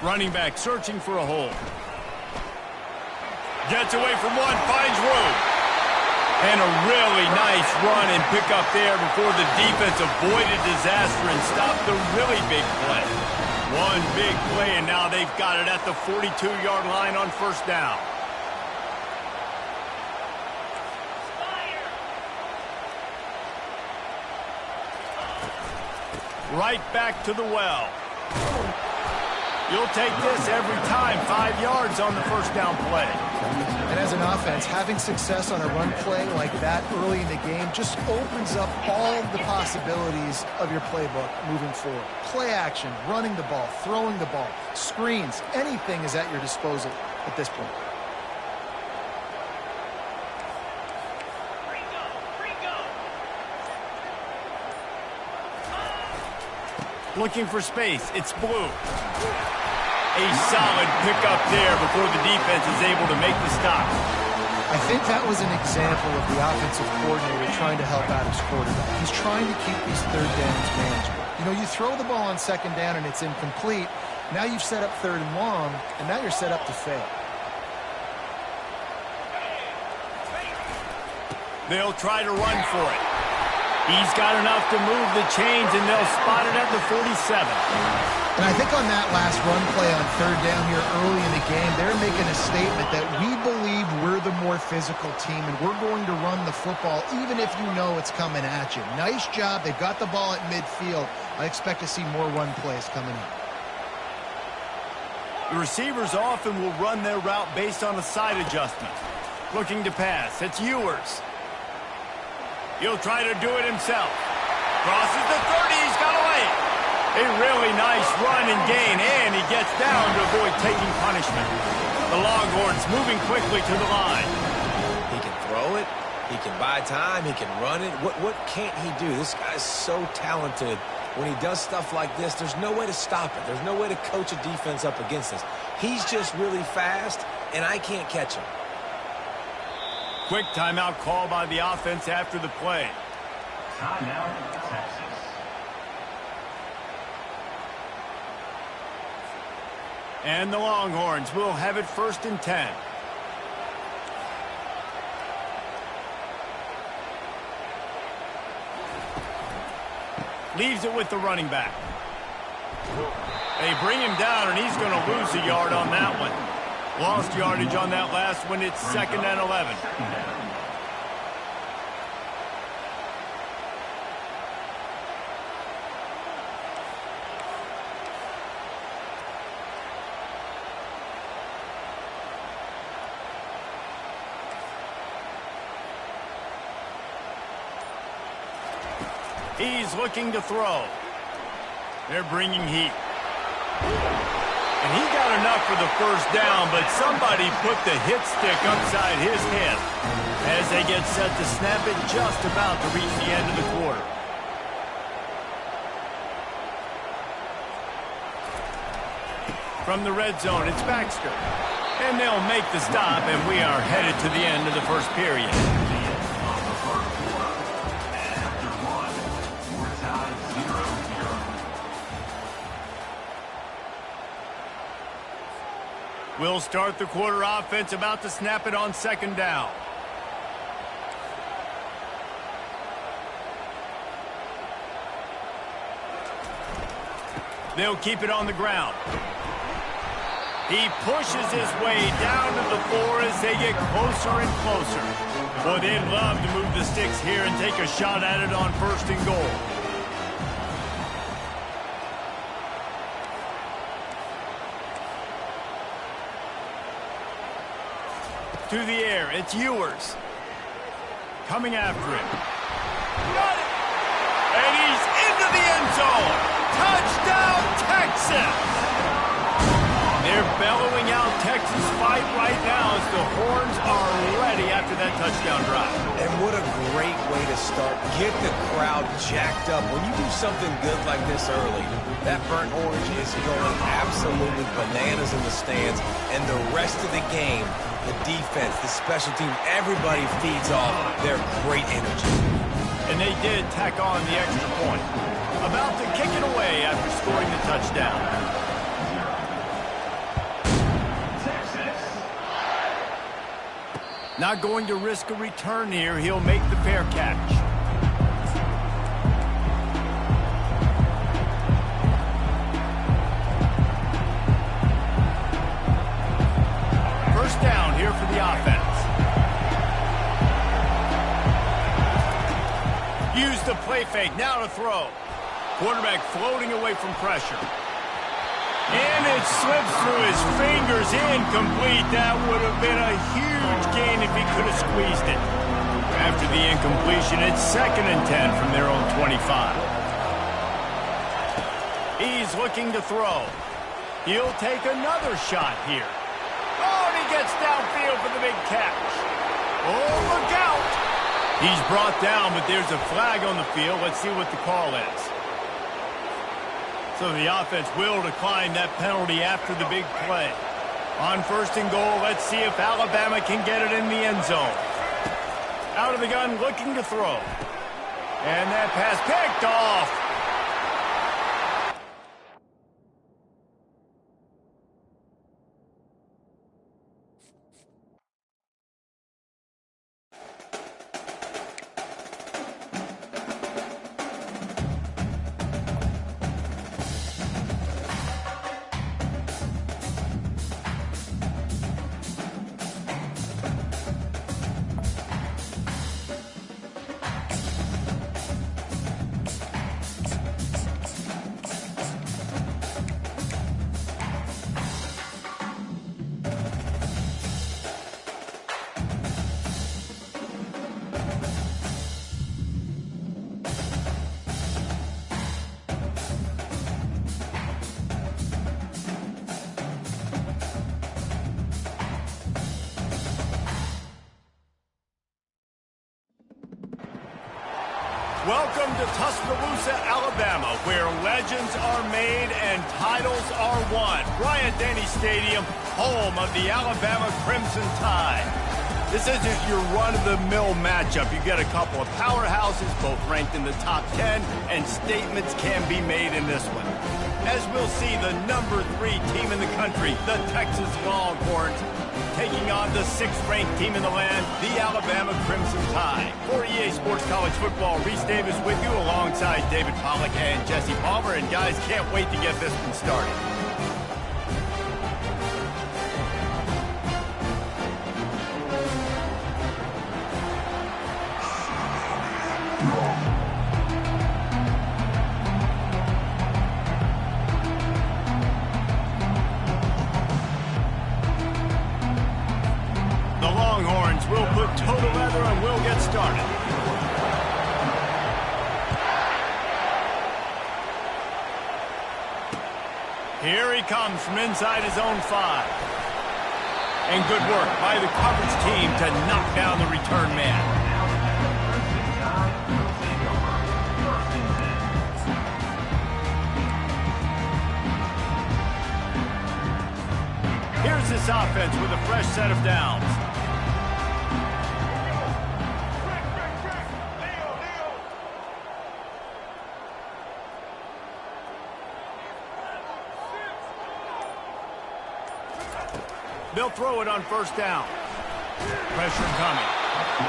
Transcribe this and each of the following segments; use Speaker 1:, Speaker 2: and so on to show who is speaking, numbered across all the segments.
Speaker 1: Running back searching for a hole. Gets away from one, finds room. And a really nice run and pick up there before the defense avoided disaster and stopped the really big play. One big play, and now they've got it at the 42-yard line on first down. Right back to the well. You'll take this every time. 5 yards on the first down play.
Speaker 2: And as an offense, having success on a run play like that early in the game just opens up all the possibilities of your playbook moving forward. Play action, running the ball, throwing the ball, screens, anything is at your disposal at this point.
Speaker 1: Looking for space. It's Blue. A solid pickup there before the defense is able to make the stop.
Speaker 2: I think that was an example of the offensive coordinator trying to help out his quarterback. He's trying to keep these third downs manageable. You know, you throw the ball on second down and it's incomplete. Now you've set up third and long, and now you're set up to fail.
Speaker 1: They'll try to run for it. He's got enough to move the chains, and they'll spot it at the 47.
Speaker 2: And I think on that last run play on third down here early in the game, they're making a statement that we believe we're the more physical team, and we're going to run the football even if you know it's coming at you. Nice job. They've got the ball at midfield. I expect to see more run plays coming up.
Speaker 1: The receivers often will run their route based on a side adjustment. Looking to pass. It's Ewers. He'll try to do it himself. Crosses the 30. He's got away. A really nice run and gain, and he gets down to avoid taking punishment. The Longhorns moving quickly to the line.
Speaker 3: He can throw it. He can buy time. He can run it. What can't he do? This guy's so talented. When he does stuff like this, there's no way to stop it. There's no way to coach a defense up against this. He's just really fast, and I can't catch him.
Speaker 1: Quick timeout call by the offense after the play.
Speaker 4: Timeout, Texas.
Speaker 1: And the Longhorns will have it 1st and 10. Leaves it with the running back. They bring him down, and he's going to lose a yard on that one. Lost yardage on that last one. It's 2nd and 11. He's looking to throw. They're bringing heat. And he got enough for the first down, but somebody put the hit stick upside his head as they get set to snap it just about to reach the end of the quarter. From the red zone, it's Baxter. And they'll make the stop, and we are headed to the end of the first period. We'll start the quarter offense, about to snap it on 2nd down. They'll keep it on the ground. He pushes his way down to the 4 as they get closer and closer. Boy, they'd love to move the sticks here and take a shot at it on 1st and goal. To the air, it's Ewers. Coming after him. Got it! And he's into the end zone! Touchdown, Texas! They're bellowing out Texas fight right now as the horns are ready after that touchdown drive.
Speaker 3: And what a great way to start. Get the crowd jacked up. When you do something good like this early, that burnt orange is going absolutely bananas in the stands. And the rest of the game, the defense, the special team, everybody feeds off their great energy.
Speaker 1: And they did tack on the extra point. About to kick it away after scoring the touchdown. Not going to risk a return here. He'll make the fair catch. First down here for the offense. Use the play fake. Now to throw. Quarterback floating away from pressure. And it slips through his fingers. Incomplete. That would have been a huge gain if he could have squeezed it. After the incompletion, it's 2nd and 10 from their own 25. He's looking to throw. He'll take another shot here. Oh, and he gets downfield for the big catch. Oh, look out. He's brought down, but there's a flag on the field. Let's see what the call is. So the offense will decline that penalty after the big play. On 1st and goal, let's see if Alabama can get it in the end zone. Out of the gun, looking to throw. And that pass picked off. Welcome to Tuscaloosa, Alabama, where legends are made and titles are won. Bryant-Denny Stadium, home of the Alabama Crimson Tide. This isn't your run-of-the-mill matchup. You get a couple of powerhouses, both ranked in the top 10, and statements can be made in this one. As we'll see, the number 3 team in the country, the Texas Longhorns, taking on the 6th-ranked team in the land, the Alabama Crimson Tide. For EA Sports College Football, Reese Davis with you alongside David Pollack and Jesse Palmer. And guys, can't wait to get this one started. We'll put total leather and we'll get started. Here he comes from inside his own 5. And good work by the coverage team to knock down the return man. Here's this offense with a fresh set of downs. They'll throw it on 1st down. Pressure coming.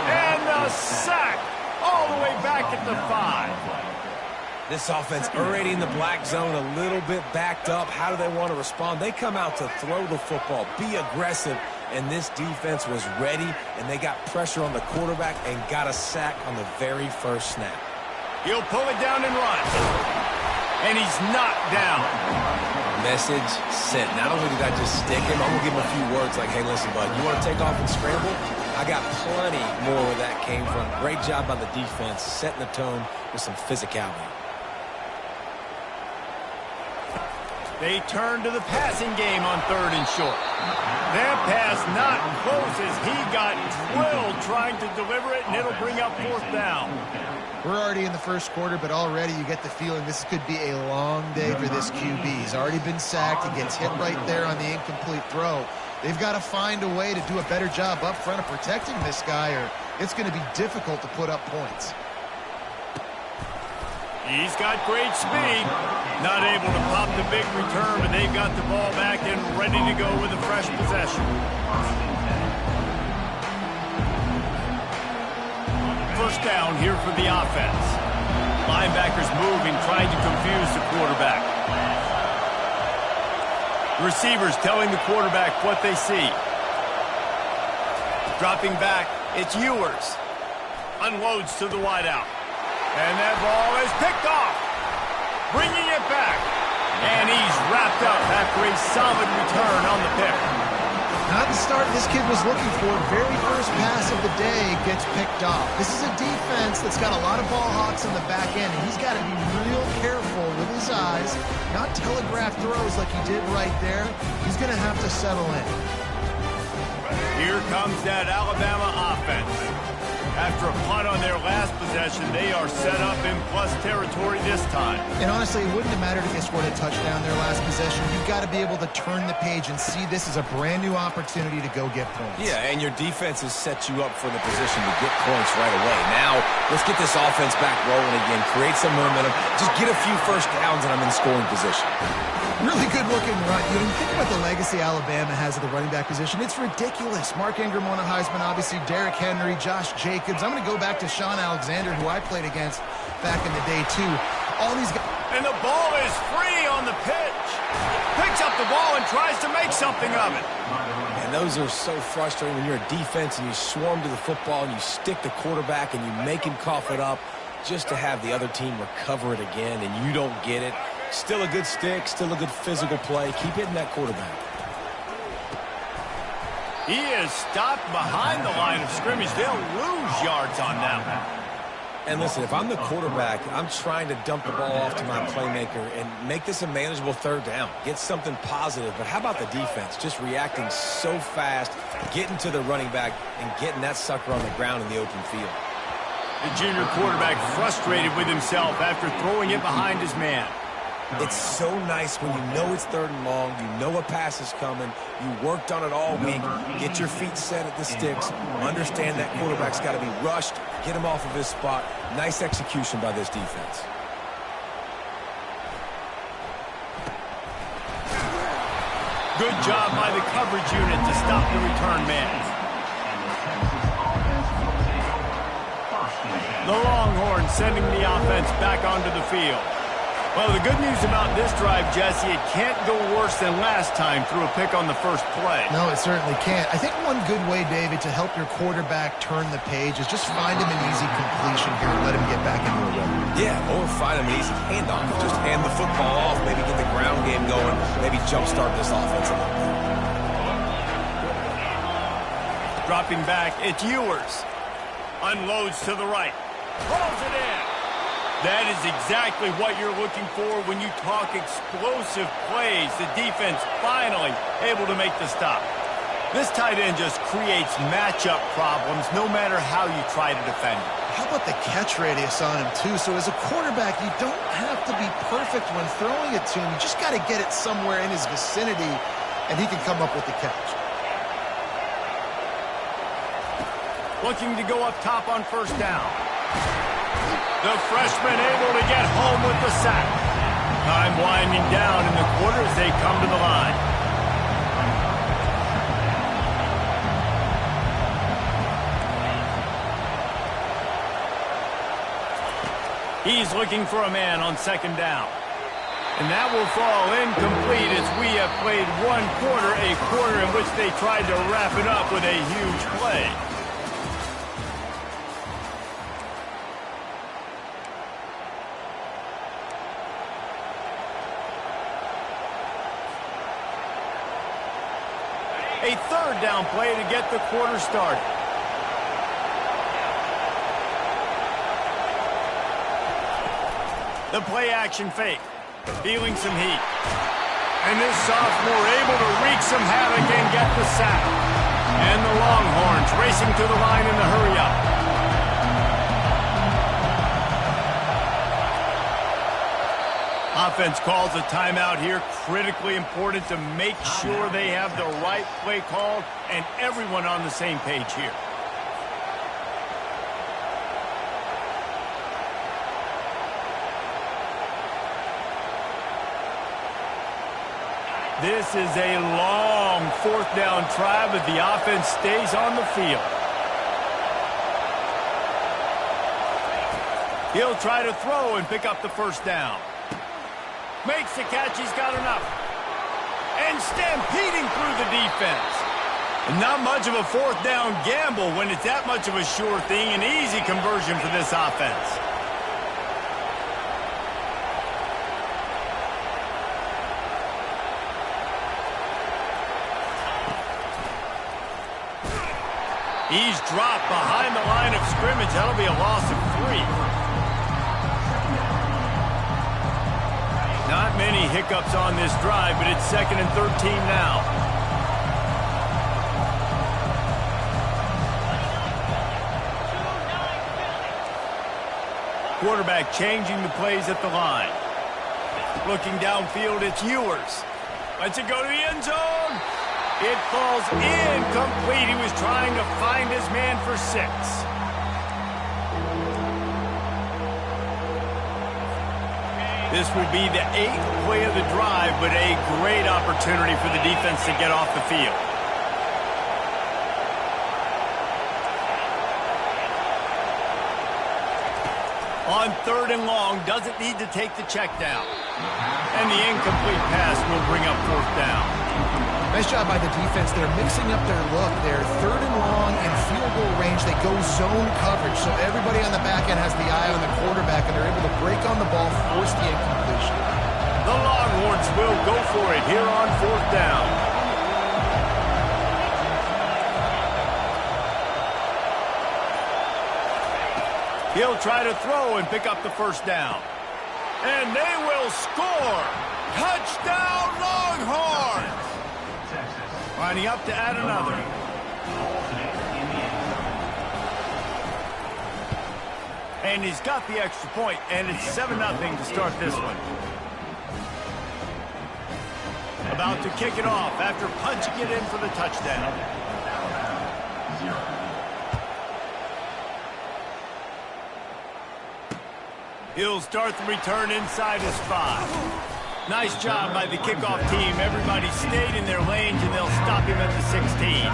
Speaker 1: And the sack all the way back at the 5.
Speaker 3: This offense already in the black zone, a little bit backed up. How do they want to respond? They come out to throw the football, be aggressive, and this defense was ready, and they got pressure on the quarterback and got a sack on the very first snap.
Speaker 1: He'll pull it down and run. And he's knocked down.
Speaker 3: Message sent. Not only did I just stick him, I'm going to give him a few words like, hey, listen, bud, you want to take off and scramble? I got plenty more where that came from. Great job by the defense, setting the tone with some physicality.
Speaker 1: They turn to the passing game on 3rd and short. That pass not close as he got drilled trying to deliver it, and it'll bring up 4th down.
Speaker 2: We're already in the first quarter, but already you get the feeling this could be a long day for this QB. He's already been sacked. He gets hit right there on the incomplete throw. They've got to find a way to do a better job up front of protecting this guy, or it's going to be difficult to put up points.
Speaker 1: He's got great speed. Not able to pop the big return, but they've got the ball back and ready to go with a fresh possession. first down here for the offense. Linebackers moving, trying to confuse the quarterback. Receivers telling the quarterback what they see. Dropping back, it's Ewers. Unloads to the wideout. And that ball is picked off. Bringing it back. And he's wrapped up after a solid return on the pick.
Speaker 2: Not the start this kid was looking for. Very first pass of the day gets picked off. This is a defense that's got a lot of ball hawks in the back end, and he's got to be real careful with his eyes, not telegraph throws like he did right there. He's going to have to settle in.
Speaker 1: Here comes that Alabama offense. After a punt on their last possession, they are set up in plus territory this time.
Speaker 2: And honestly, it wouldn't have mattered if they scored a touchdown their last possession. You've got to be able to turn the page and see this as a brand new opportunity to go get points.
Speaker 3: Yeah, and your defense has set you up for the position to get points right away. Now, let's get this offense back rolling again, create some momentum, just get a few first downs, and I'm in scoring position.
Speaker 2: Really good-looking run. You know, think about the legacy Alabama has at the running back position. It's ridiculous. Mark Ingram won a Heisman, obviously Derrick Henry, Josh Jacobs. I'm going to go back to Sean Alexander, who I played against back in the day, too. All these guys...
Speaker 1: And the ball is free on the pitch. Picks up the ball and tries to make something of it.
Speaker 3: And those are so frustrating when you're a defense and you swarm to the football and you stick the quarterback and you make him cough it up just to have the other team recover it again and you don't get it. Still a good stick, still a good physical play. Keep hitting that quarterback.
Speaker 1: He is stopped behind the line of scrimmage. They'll lose yards on that one.
Speaker 3: And listen, if I'm the quarterback, I'm trying to dump the ball off to my playmaker and make this a manageable third down. Get something positive. But how about the defense? Just reacting so fast, getting to the running back, and getting that sucker on the ground in the open field.
Speaker 1: The junior quarterback frustrated with himself after throwing it behind his man.
Speaker 3: It's so nice when you know it's third and long, you know a pass is coming, you worked on it all week, get your feet set at the sticks, understand that quarterback's got to be rushed, get him off of his spot. Nice execution by this defense.
Speaker 1: Good job by the coverage unit to stop the return man. The Longhorns sending the offense back onto the field. Well, the good news about this drive, Jesse, it can't go worse than last time through a pick on the first play.
Speaker 2: No, it certainly can't. I think one good way, David, to help your quarterback turn the page is just find him an easy completion here and let him get back into a rhythm.
Speaker 3: Yeah, or find him an easy handoff. Just hand the football off, maybe get the ground game going, maybe jumpstart this offense a little bit.
Speaker 1: Dropping back, it's Ewers. Unloads to the right. Pulls it in. That is exactly what you're looking for when you talk explosive plays. The defense finally able to make the stop. This tight end just creates matchup problems no matter how you try to defend it.
Speaker 2: How about the catch radius on him, too? So as a quarterback, you don't have to be perfect when throwing it to him. You just got to get it somewhere in his vicinity, and he can come up with the catch.
Speaker 1: Looking to go up top on first down. The freshman able to get home with the sack. Time winding down in the quarter as they come to the line. He's looking for a man on second down. And that will fall incomplete as we have played one quarter, a quarter in which they tried to wrap it up with a huge play. A third down play to get the quarter started. The play action fake. Feeling some heat. And this sophomore able to wreak some havoc and get the sack. And the Longhorns racing to the line in the hurry-up. Offense calls a timeout here. Critically important to make sure they have the right play called and everyone on the same page here. This is a long fourth down try, but the offense stays on the field. He'll try to throw and pick up the first down. Makes the catch. He's got enough. And stampeding through the defense. Not much of a fourth down gamble when it's that much of a sure thing. An easy conversion for this offense. He's dropped behind the line of scrimmage. That'll be a loss of 3. Not many hiccups on this drive, but it's 2nd and 13 now. Quarterback changing the plays at the line. Looking downfield, it's Ewers. Lets it go to the end zone. It falls incomplete. He was trying to find his man for 6. This will be the 8th play of the drive, but a great opportunity for the defense to get off the field. On 3rd and long, doesn't need to take the check down. And the incomplete pass will bring up 4th down.
Speaker 2: Nice job by the defense. They're mixing up their look. They're 3rd and long in field goal range. They go zone coverage, so everybody on the back end has the eye on the quarterback, and they're able to break on the ball, force the incompletion.
Speaker 1: The Longhorns will go for it here on 4th down. He'll try to throw and pick up the first down. And they will score! Touchdown, Longhorns! Lining up to add another. And he's got the extra point, and it's 7-0 to start this one. About to kick it off after punching it in for the touchdown. He'll start the return inside his 5. Nice job by the kickoff team. Everybody stayed in their lanes, and they'll stop him at the 16.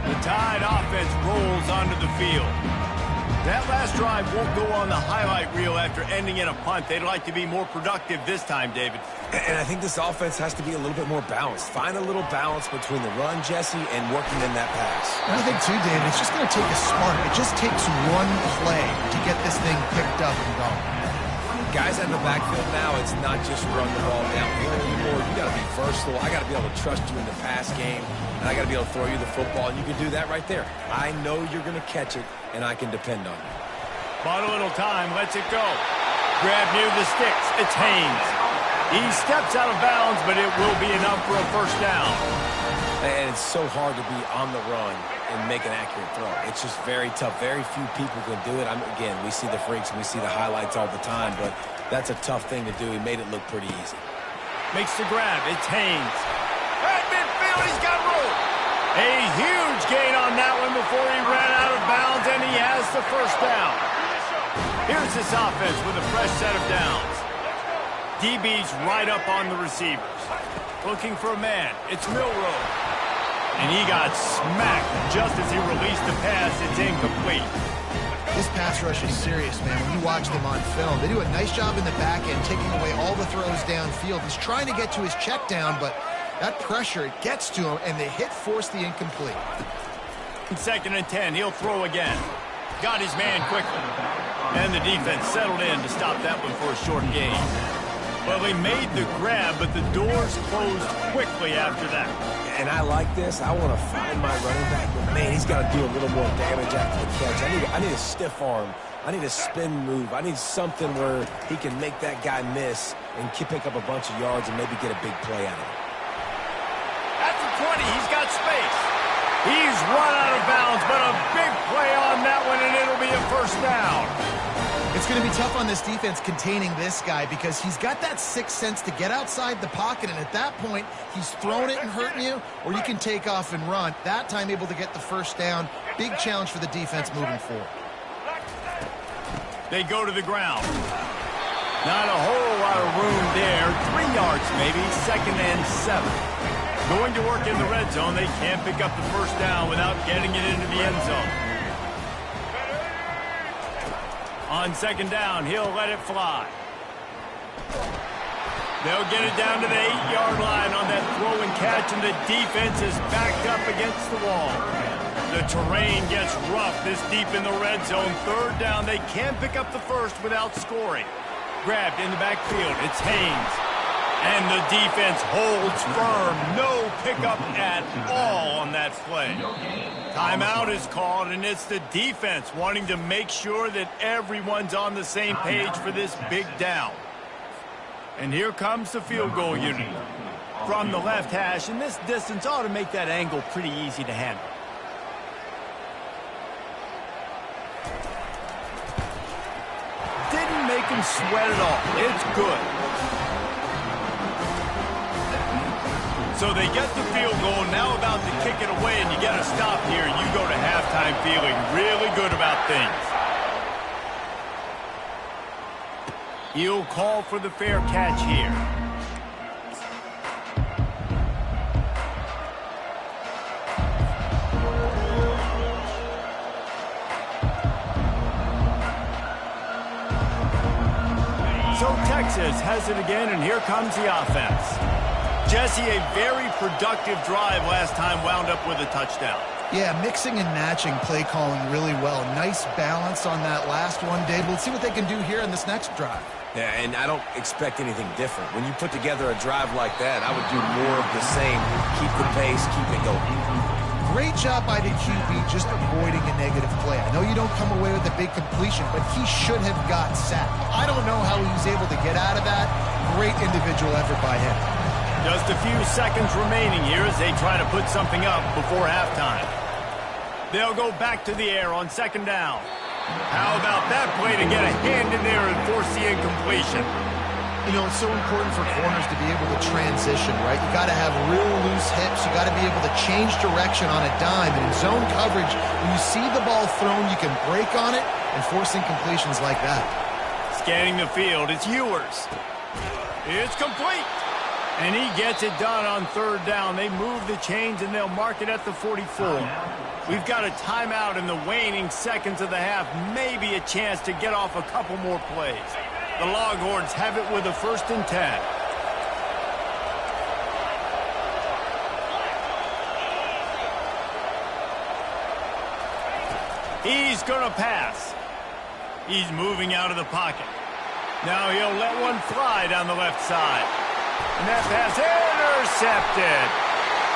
Speaker 1: The Tide offense rolls onto the field. That last drive won't go on the highlight reel after ending in a punt. They'd like to be more productive this time, David.
Speaker 3: And I think this offense has to be a little bit more balanced. Find a little balance between the run, Jesse, and working in that pass.
Speaker 2: And I think, too, David, it's just going to take a spark. It just takes one play to get this thing picked up and going.
Speaker 3: Guys in the backfield now, it's not just run the ball downfield anymore. You got to be versatile. I got to be able to trust you in the pass game, and I got to be able to throw you the football, and you can do that right there. I know you're going to catch it, and I can depend on you.
Speaker 1: Bought a little time, lets it go. Grab near the sticks. It's Haynes. He steps out of bounds, but it will be enough for a first down.
Speaker 3: And it's so hard to be on the run and make an accurate throw. It's just very tough. Very few people can do it. Again, we see the freaks and we see the highlights all the time, but that's a tough thing to do. He made it look pretty easy.
Speaker 1: Makes the grab. It's Haynes. At midfield, he's got room. A huge gain on that one before he ran out of bounds, and he has the first down. Here's this offense with a fresh set of downs. DB's right up on the receivers. Looking for a man. It's Milroe. And he got smacked just as he released the pass. It's incomplete.
Speaker 2: This pass rush is serious, man. When you watch them on film, they do a nice job in the back end, taking away all the throws downfield. He's trying to get to his check down, but that pressure, it gets to him, and the hit forced the incomplete.
Speaker 1: 2nd and 10, he'll throw again. Got his man quickly. And the defense settled in to stop that one for a short gain. Well, they made the grab, but the doors closed quickly after that.
Speaker 3: And I like this. I want to find my running back, but man, he's got to do a little more damage after the catch. I need a stiff arm. I need a spin move. I need something where he can make that guy miss and pick up a bunch of yards and maybe get a big play out of it.
Speaker 1: At the 20, he's got space. He's run out of bounds, but a big play on that one, and it'll be a first down.
Speaker 2: It's going to be tough on this defense containing this guy because he's got that sixth sense to get outside the pocket, and at that point, he's throwing it and hurting you, or you can take off and run. That time able to get the first down. Big challenge for the defense moving forward.
Speaker 1: They go to the ground. Not a whole lot of room there. 3 yards maybe, 2nd and 7. Going to work in the red zone. They can't pick up the first down without getting it into the end zone. On second down, he'll let it fly. They'll get it down to the 8-yard line on that throw and catch, and the defense is backed up against the wall. The terrain gets rough this deep in the red zone. Third down, they can't pick up the first without scoring. Grabbed in the backfield, it's Haynes. And the defense holds firm. No pickup at all on that play. Timeout is called, and it's the defense wanting to make sure that everyone's on the same page for this big down. And here comes the field goal unit. From the left hash, and this distance ought to make that angle pretty easy to handle. Didn't make him sweat at all. It's good. So they get the field goal, now about to kick it away, and you get a stop here. You go to halftime feeling really good about things. He'll call for the fair catch here. So Texas has it again, and here comes the offense. Jesse, a very productive drive last time, wound up with a touchdown.
Speaker 2: Yeah, mixing and matching play calling really well. Nice balance on that last one, Dave. Let's see what they can do here in this next drive.
Speaker 3: Yeah, and I don't expect anything different. When you put together a drive like that, I would do more of the same. Keep the pace, keep it going.
Speaker 2: Great job by the QB just avoiding a negative play. I know you don't come away with a big completion, but he should have got sacked. I don't know how he was able to get out of that. Great individual effort by him.
Speaker 1: Just a few seconds remaining here as they try to put something up before halftime. They'll go back to the air on second down. How about that play to get a hand in there and force the incompletion?
Speaker 2: You know, it's so important for corners to be able to transition, right? You got to have real loose hips. You got to be able to change direction on a dime. And in zone coverage, when you see the ball thrown, you can break on it and force incompletions like that. Scanning the field, it's Ewers. It's complete. And he gets it done on third down. They move the chains, and they'll mark it at the 44. We've got a timeout in the waning seconds of the half. Maybe a chance to get off a couple more plays. The Longhorns have it with a 1st and 10. He's going to pass. He's moving out of the pocket. Now he'll let one fly down the left side. And that pass intercepted.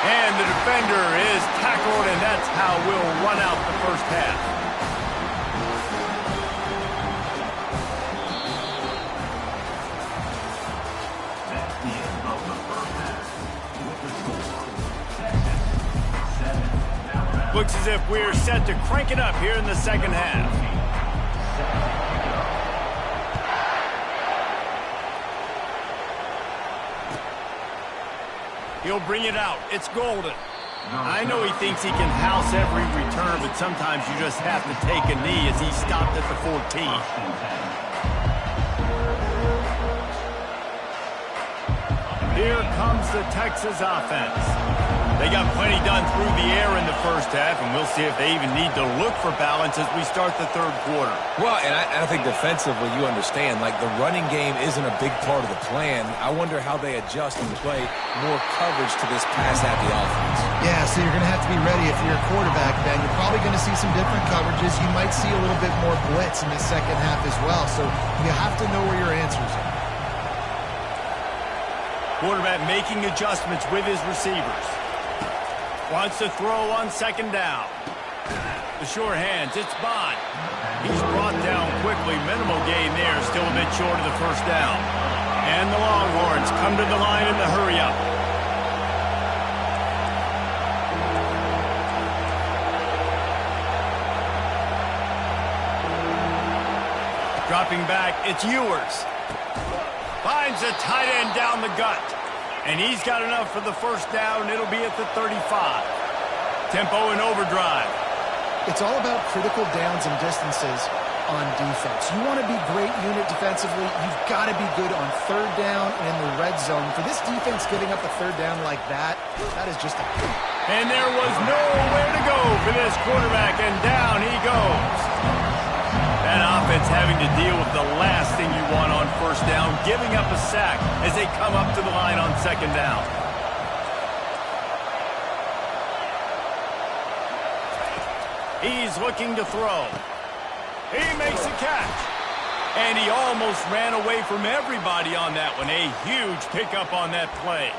Speaker 2: And the defender is tackled, and that's how we'll run out the first half. Looks as if we're set to crank it up here in the second half. He'll bring it out. It's Golden. I know he thinks he can house every return, but sometimes you just have to take a knee as he stopped at the 14. Here comes the Texas offense. They got plenty done through the air in the first half, and we'll see if they even need to look for balance as we start the third quarter.
Speaker 3: Well, and I think defensively, you understand, like the running game isn't a big part of the plan. I wonder how they adjust and play more coverage to this pass-happy offense.
Speaker 2: Yeah, so you're going to have to be ready if you're a quarterback, Ben. You're probably going to see some different coverages. You might see a little bit more blitz in the second half as well, so you have to know where your answers are.
Speaker 1: Quarterback making adjustments with his receivers. Wants to throw on second down. The sure hands, it's Bond. He's brought down quickly. Minimal gain there, still a bit short of the first down. And the Longhorns come to the line in the hurry-up. Dropping back, it's Ewers. Finds the tight end down the gut. And he's got enough for the first down. It'll be at the 35. Tempo and overdrive.
Speaker 2: It's all about critical downs and distances on defense. You want to be great unit defensively, you've got to be good on third down and in the red zone. For this defense getting up a third down like that is just a...
Speaker 1: And there was nowhere to go for this quarterback, and down he goes. An offense having to deal with the last thing you want on first down, giving up a sack as they come up to the line on second down. He's looking to throw. He makes a catch. And he almost ran away from everybody on that one. A huge pickup on that play.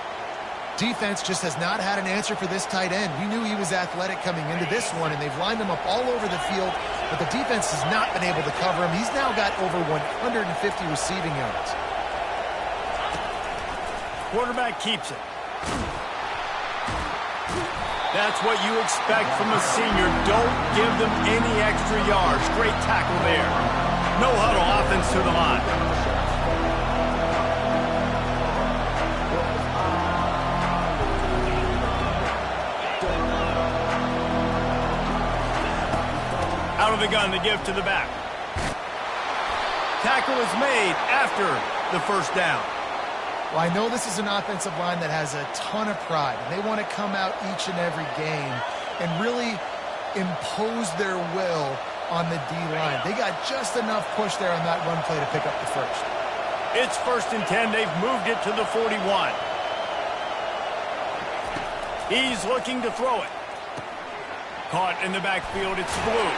Speaker 2: Defense just has not had an answer for this tight end. We knew he was athletic coming into this one, and they've lined him up all over the field, but the defense has not been able to cover him. He's now got over 150 receiving yards.
Speaker 1: Quarterback keeps it. That's what you expect from a senior. Don't give them any extra yards. Great tackle there. No huddle offense to the line. Out of the gun to give to the back. Tackle is made after the first down.
Speaker 2: Well, I know this is an offensive line that has a ton of pride. They want to come out each and every game and really impose their will on the D-line. They got just enough push there on that run play to pick up the first.
Speaker 1: It's 1st and 10. They've moved it to the 41. He's looking to throw it. Caught in the backfield. It's Blue.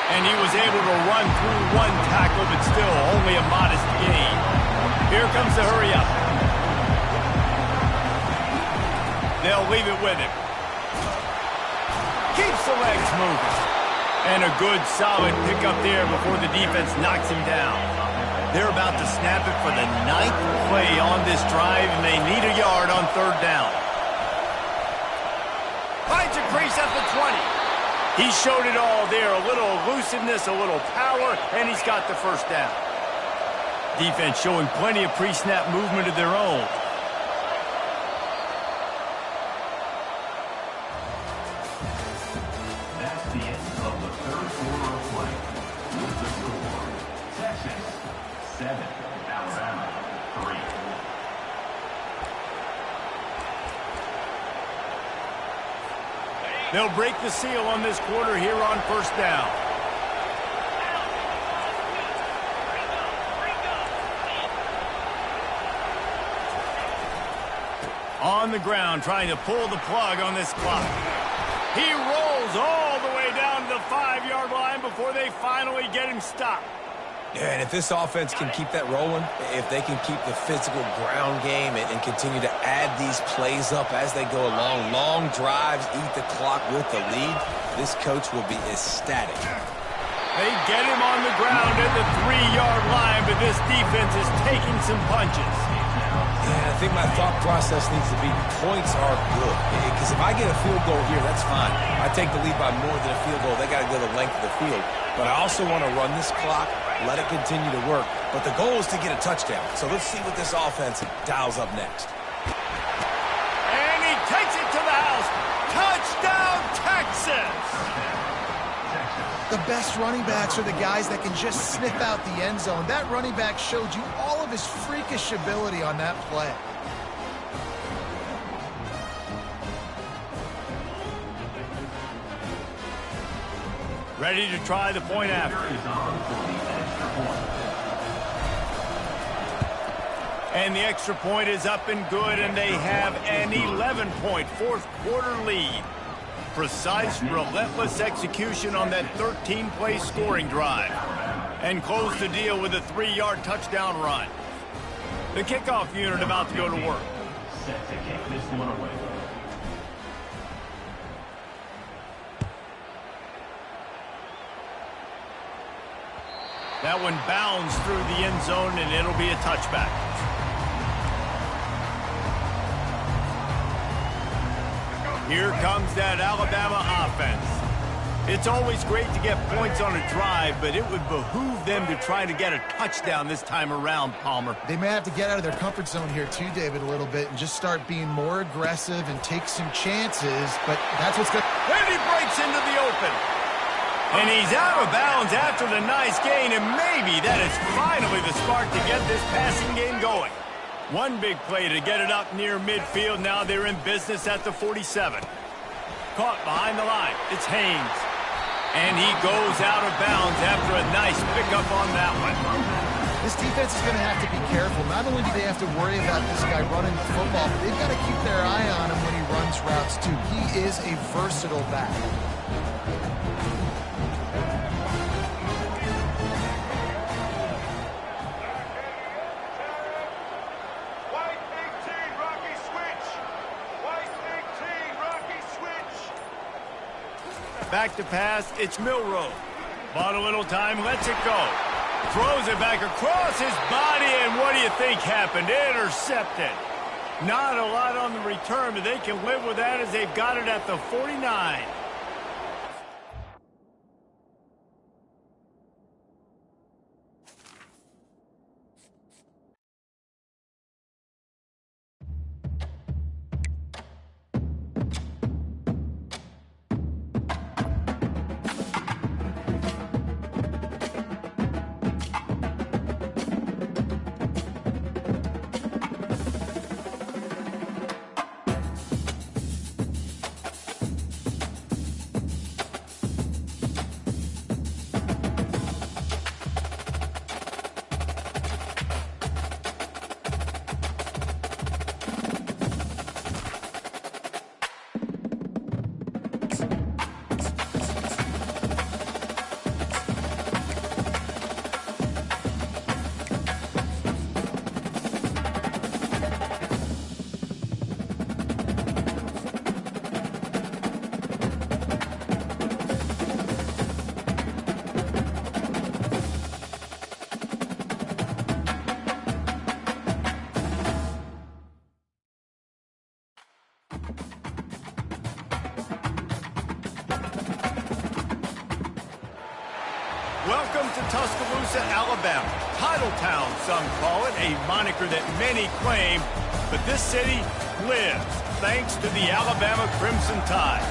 Speaker 1: And he was able to run through one tackle, but still only a modest gain. Here comes the hurry up. They'll leave it with him. Keeps the legs moving. And a good, solid pickup there before the defense knocks him down. They're about to snap it for the 9th play on this drive, and they need a yard on third down. Finds a crease at the 20. He showed it all there. A little elusiveness, a little power, and he's got the first down. Defense showing plenty of pre-snap movement of their own.
Speaker 4: That's the end of the third quarter of play. With the score, Texas 7, Alabama 3.
Speaker 1: They'll break the seal on this quarter here on first down. On the ground, trying to pull the plug on this clock. He rolls all the way down to the 5-yard line before they finally get him stopped.
Speaker 3: Yeah, and if this offense can keep that rolling, if they can keep the physical ground game and continue to add these plays up as they go along, long drives, eat the clock with the lead, this coach will be ecstatic.
Speaker 1: They get him on the ground at the 3-yard line, but this defense is taking some punches.
Speaker 3: Yeah, I think my thought process needs to be points are good. Because if I get a field goal here, that's fine. I take the lead by more than a field goal. They got to go the length of the field. But I also want to run this clock, let it continue to work. But the goal is to get a touchdown. So let's see what this offense dials up next.
Speaker 1: And he takes it to the house. Touchdown, Texas!
Speaker 2: The best running backs are the guys that can just sniff out the end zone. That running back showed you all of his freakish ability on that play.
Speaker 1: Ready to try the point after. And the extra point is up and good, and they have an 11-point fourth-quarter lead. Precise, relentless execution on that 13-play scoring drive. And close the deal with a 3-yard touchdown run. The kickoff unit about to go to work.
Speaker 4: Set to kick this one away.
Speaker 1: That one bounds through the end zone, and it'll be a touchback. Here comes that Alabama offense. It's always great to get points on a drive, but it would behoove them to try to get a touchdown this time around, Palmer.
Speaker 2: They may have to get out of their comfort zone here too, David, a little bit and just start being more aggressive and take some chances, but that's what's good.
Speaker 1: And he breaks into the open. And he's out of bounds after the nice gain, and maybe that is finally the spark to get this passing game going. One big play to get it up near midfield. Now they're in business at the 47. Caught behind the line. It's Haynes. And he goes out of bounds after a nice pickup on that one.
Speaker 2: This defense is going to have to be careful. Not only do they have to worry about this guy running the football, but they've got to keep their eye on him when he runs routes too. He is a versatile back.
Speaker 1: Back to pass, it's Milroe. Bought a little time, lets it go. Throws it back across his body, and what do you think happened? Intercepted. Not a lot on the return, but they can live with that as they've got it at the 49. Welcome to Tuscaloosa, Alabama. Titletown, some call it, a moniker that many claim, but this city lives thanks to the Alabama Crimson Tide.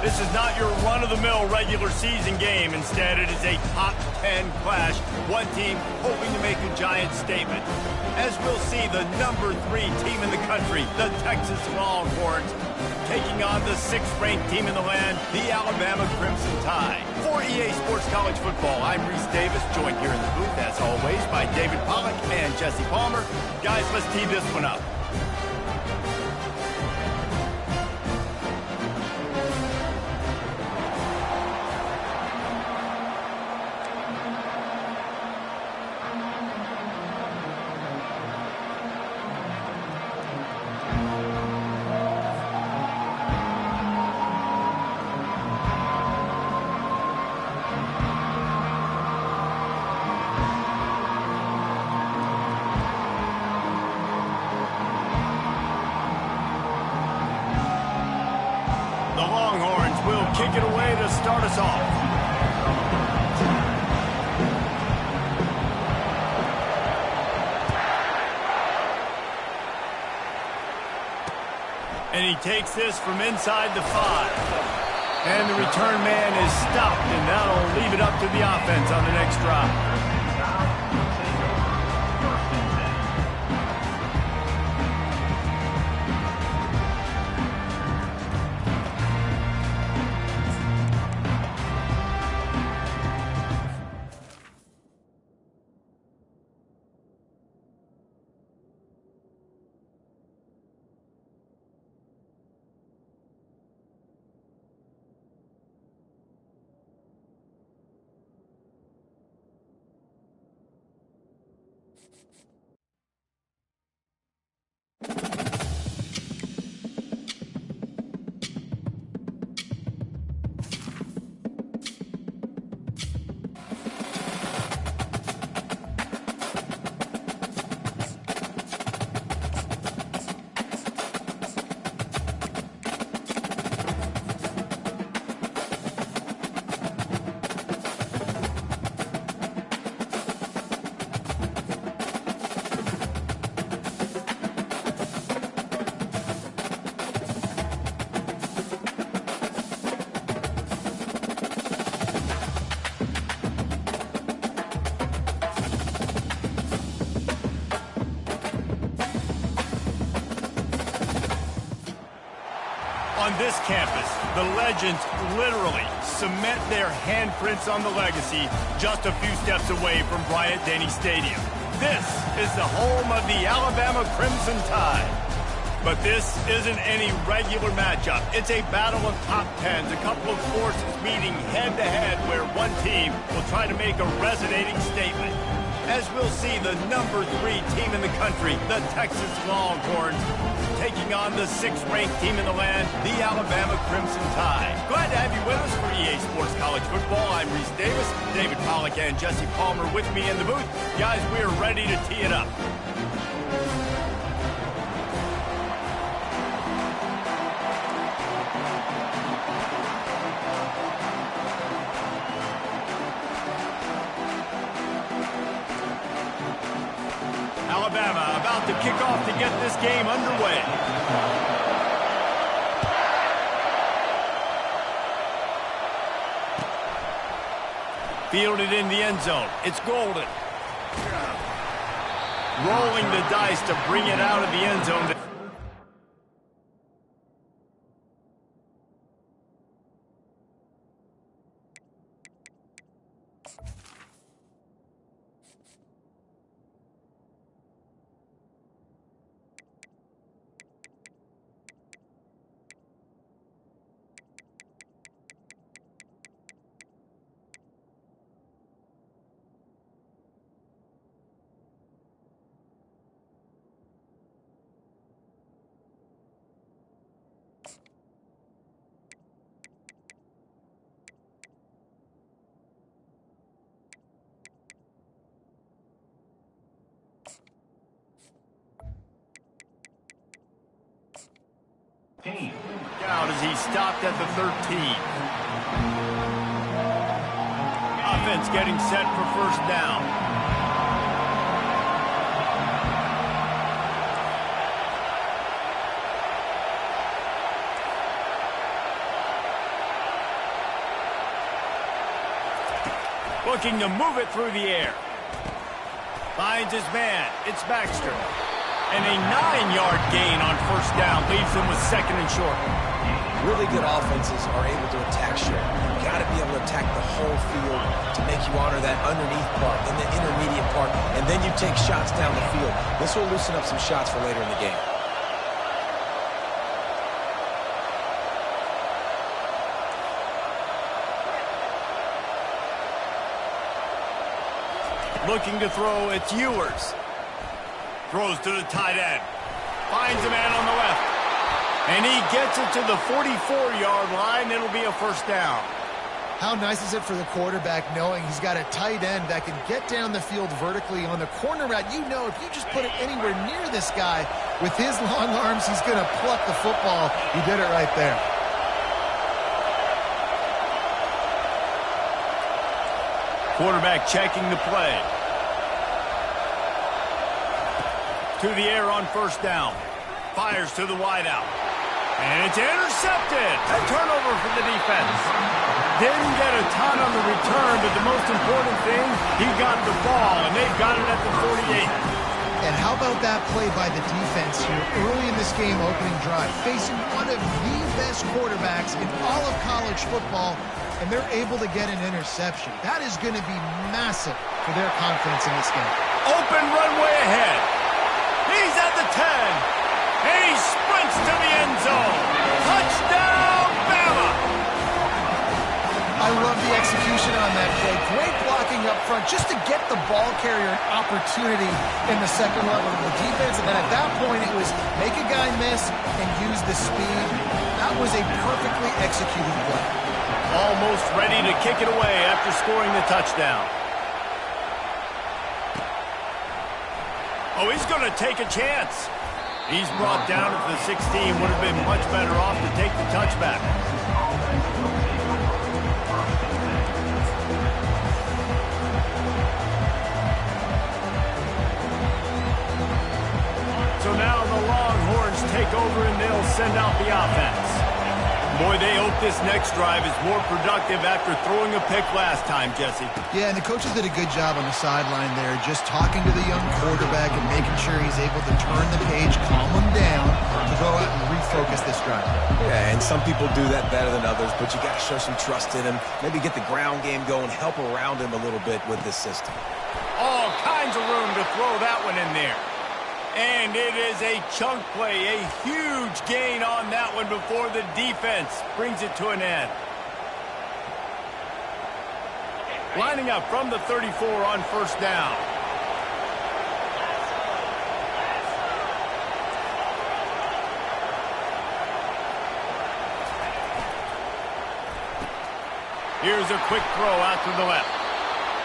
Speaker 1: This is not your run-of-the-mill regular season game. Instead, it is a top 10 clash, one team hoping to make a giant statement. As we'll see, the number 3 team in the country, the Texas Longhorns, taking on the 6th-ranked team in the land, the Alabama Crimson Tide. For EA Sports College Football, I'm Reese Davis, joined here in the booth, as always, by David Pollack and Jesse Palmer. Guys, let's tee this one up. Kick it away to start us off. And he takes this from inside the 5. And the return man is stopped, and that'll leave it up to the offense on the next drive. On this campus, the legends literally cement their handprints on the legacy just a few steps away from Bryant-Denny Stadium. This is the home of the Alabama Crimson Tide. But this isn't any regular matchup. It's a battle of top tens, a couple of forces meeting head-to-head where one team will try to make a resonating statement. As we'll see, the number 3 team in the country, the Texas Longhorns, taking on the 6th-ranked team in the land, the Alabama Crimson Tide. Glad to have you with us for EA Sports College Football. I'm Reese Davis, David Pollack and Jesse Palmer with me in the booth. Guys, we're ready to tee it up. Alabama about to kick off to get this game underway. Fielded in the end zone. It's Golden. Rolling the dice to bring it out of the end zone. Out as he stopped at the 13. Offense getting set for first down. Looking to move it through the air. Finds his man. It's Baxter. And a 9-yard gain on first down leaves them with 2nd and short.
Speaker 3: Really good offenses are able to attack short. You've got to be able to attack the whole field to make you honor that underneath part and the intermediate part, and then you take shots down the field. This will loosen up some shots for later in the game.
Speaker 1: Looking to throw, it's Ewers. Throws to the tight end. Finds a man on the left. And he gets it to the 44-yard line. It'll be a first down.
Speaker 2: How nice is it for the quarterback knowing he's got a tight end that can get down the field vertically on the corner route? You know, if you just put it anywhere near this guy with his long arms, he's going to pluck the football. He did it right there.
Speaker 1: Quarterback checking the play. To the air on first down. Fires to the wideout. And it's intercepted. A turnover for the defense. Didn't get a ton on the return, but the most important thing, he got the ball, and they've got it at the 48.
Speaker 2: And how about that play by the defense here early in this game opening drive, facing one of the best quarterbacks in all of college football, and they're able to get an interception. That is going to be massive for their confidence in this game.
Speaker 1: Open runway ahead. He's at the 10, and he sprints to the end zone. Touchdown, Bama!
Speaker 2: I love the execution on that play. Great blocking up front just to get the ball carrier an opportunity in the second level of the defense. And then at that point, it was make a guy miss and use the speed. That was a perfectly executed play.
Speaker 1: Almost ready to kick it away after scoring the touchdown. Oh, he's going to take a chance. He's brought down at the 16. Would have been much better off to take the touchback. So now the Longhorns take over and they'll send out the offense. Boy, they hope this next drive is more productive after throwing a pick last time, Jesse.
Speaker 2: Yeah, and the coaches did a good job on the sideline there, just talking to the young quarterback and making sure he's able to turn the page, calm him down, to go out and refocus this drive.
Speaker 3: Yeah, and some people do that better than others, but you got to show some trust in him. Maybe get the ground game going, help around him a little bit with this system.
Speaker 1: All kinds of room to throw that one in there. And it is a chunk play, a huge gain on that one before the defense brings it to an end. Lining up from the 34 on first down. Here's a quick throw out to the left.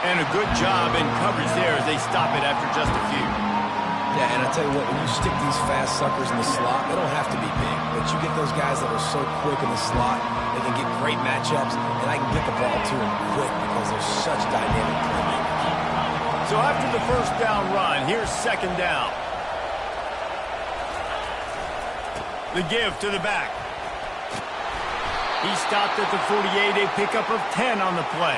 Speaker 1: And a good job in coverage there as they stop it after just a few.
Speaker 3: Yeah, and I tell you what, when you stick these fast suckers in the slot, they don't have to be big, but you get those guys that are so quick in the slot, they can get great matchups, and I can get the ball to them quick because they're such dynamic playmakers.
Speaker 1: So after the first down run, here's second down. The give to the back. He stopped at the 48, a pickup of 10 on the play.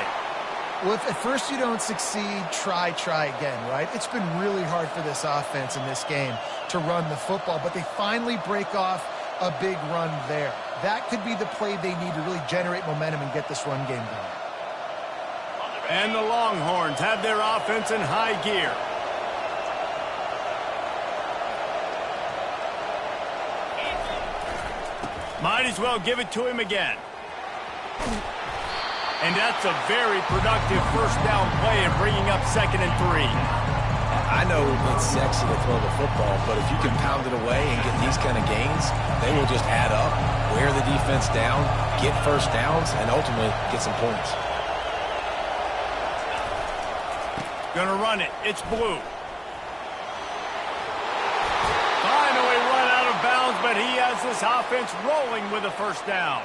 Speaker 2: Well, if at first you don't succeed, try again, right? It's been really hard for this offense in this game to run the football, but they finally break off a big run there. That could be the play they need to really generate momentum and get this run game going.
Speaker 1: And the Longhorns have their offense in high gear. Might as well give it to him again. And that's a very productive first down play and bringing up 2nd and 3.
Speaker 3: I know it's sexy to throw the football, but if you can pound it away and get these kind of gains, they will just add up, wear the defense down, get first downs, and ultimately get some points.
Speaker 1: Gonna run it. It's blue. Finally run out of bounds, but he has this offense rolling with a first down.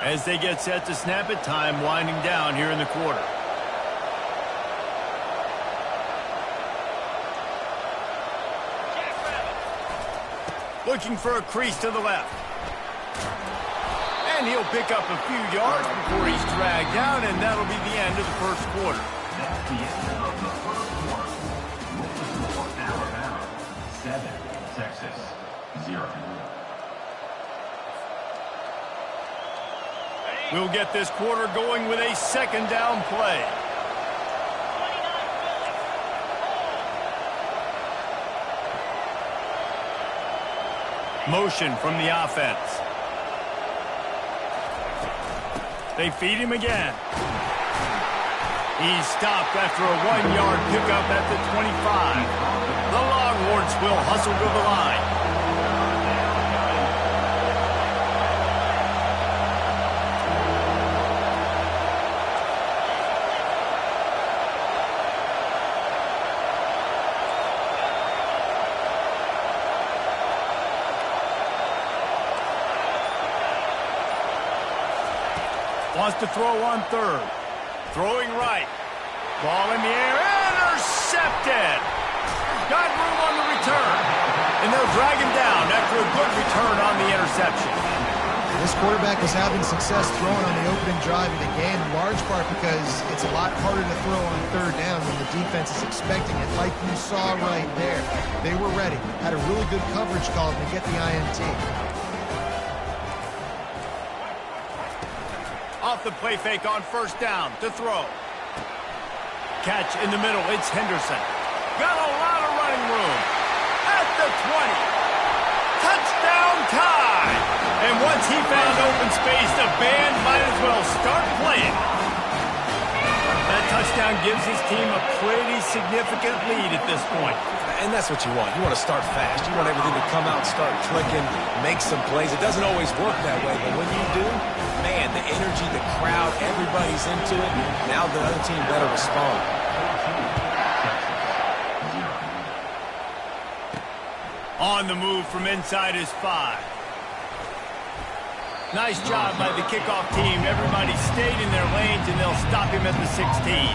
Speaker 1: As they get set to snap it, time winding down here in the quarter. Looking for a crease to the left. And he'll pick up a few yards before he's dragged down, and that'll be the end of the first quarter.
Speaker 4: That's the end of the first quarter. With the score, Alabama 7, Texas 0.
Speaker 1: We'll get this quarter going with a second down play. Motion from the offense. They feed him again. He's stopped after a 1-yard pickup at the 25. The Longhorns will hustle to the line. Wants to throw on third. Throwing right. Ball in the air. Intercepted. Got room on the return. And they'll drag him down after a good return on the interception.
Speaker 2: This quarterback was having success throwing on the opening drive of the game, in large part because it's a lot harder to throw on third down when the defense is expecting it, like you saw right there. They were ready. Had a really good coverage call to get the INT.
Speaker 1: Off the play fake on first down to throw. Catch in the middle. It's Henderson. Got a lot of running room. At the 20. Touchdown time. And once he found open space, the band might as well start playing. That touchdown gives his team a pretty significant lead at this point.
Speaker 3: And that's what you want. You want to start fast. You want everything to come out, start clicking, make some plays. It doesn't always work that way, but when you do, man, the energy, the crowd, everybody's into it. Now the other team better respond.
Speaker 1: On the move from inside his 5. Nice job by the kickoff team. Everybody stayed in their lanes, and they'll stop him at the 16.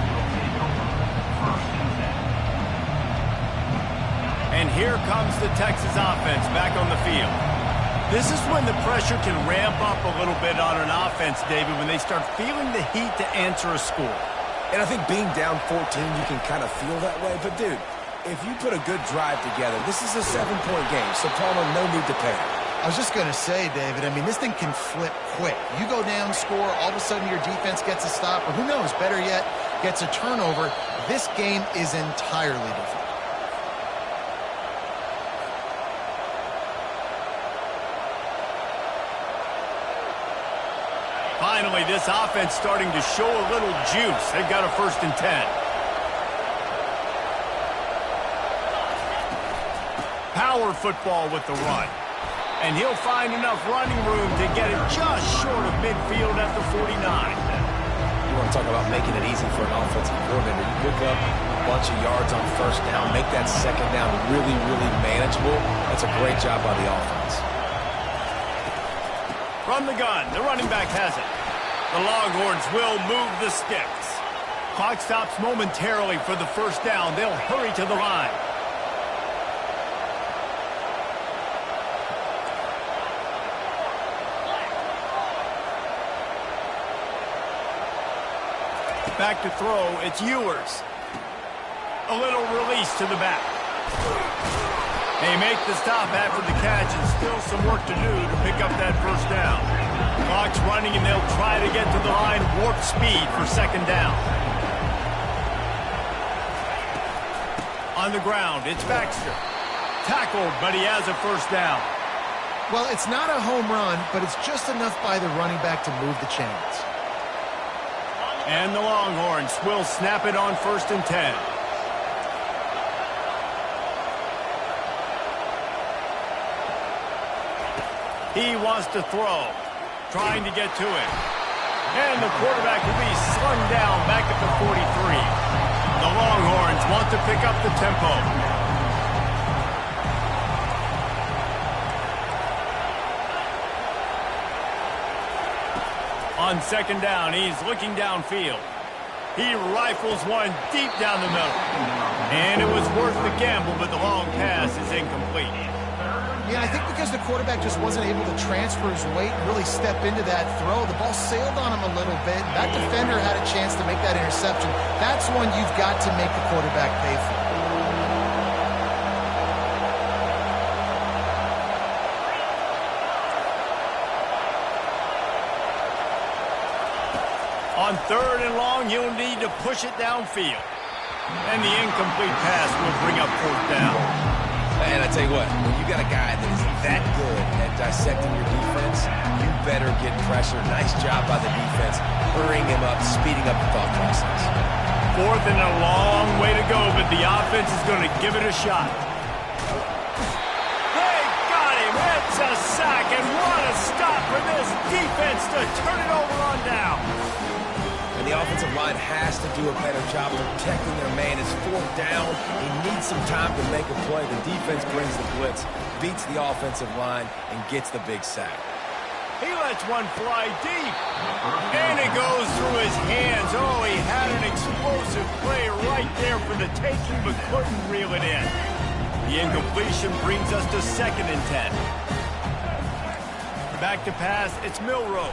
Speaker 1: And here comes the Texas offense back on the field. This is when the pressure can ramp up a little bit on an offense, David, when they start feeling the heat to answer a score.
Speaker 3: And I think being down 14, you can kind of feel that way. But, dude, if you put a good drive together, this is a 7-point game, so Palmer, no need to panic.
Speaker 2: I was just going to say, David, I mean, this thing can flip quick. You go down, score, all of a sudden your defense gets a stop, or who knows, better yet, gets a turnover. This game is entirely different.
Speaker 1: Finally, this offense starting to show a little juice. They've got a 1st and 10. Power football with the run. And he'll find enough running room to get it just short of midfield at the 49.
Speaker 3: You want to talk about making it easy for an offensive coordinator. You pick up a bunch of yards on 1st down, make that 2nd down really, really manageable. That's a great job by the offense.
Speaker 1: From the gun, the running back has it. The Longhorns will move the sticks. Clock stops momentarily for the 1st down. They'll hurry to the line. Back to throw, it's Ewers. A little release to the back. They make the stop after the catch, and still some work to do to pick up that 1st down. Clock's running, and they'll try to get to the line warp speed for 2nd down. On the ground, it's Baxter. Tackled, but he has a 1st down.
Speaker 2: Well, it's not a home run, but it's just enough by the running back to move the chains.
Speaker 1: And the Longhorns will snap it on 1st and 10. He wants to throw, trying to get to it. And the quarterback will be slung down back at the 43. The Longhorns want to pick up the tempo. On 2nd down, he's looking downfield. He rifles one deep down the middle. And it was worth the gamble, but the long pass is incomplete.
Speaker 2: Yeah, I think because the quarterback just wasn't able to transfer his weight and really step into that throw, the ball sailed on him a little bit. That defender had a chance to make that interception. That's one you've got to make the quarterback pay for.
Speaker 1: On 3rd and long, you'll need to push it downfield. And the incomplete pass will bring up 4th down.
Speaker 3: And I tell you what, when you got a guy that is that good at dissecting your defense, you better get pressure. Nice job by the defense, hurrying him up, speeding up the thought process.
Speaker 1: 4th and a long way to go, but the offense is going to give it a shot. They got him. It's a sack, and what a stop for this defense to turn it over on down.
Speaker 3: And the offensive line has to do a better job protecting their man. It's 4th down. He needs some time to make a play. The defense brings the blitz, beats the offensive line, and gets the big sack.
Speaker 1: He lets one fly deep. And it goes through his hands. Oh, he had an explosive play right there for the taking, but couldn't reel it in. The incompletion brings us to 2nd and 10. Back to pass, it's Milroe.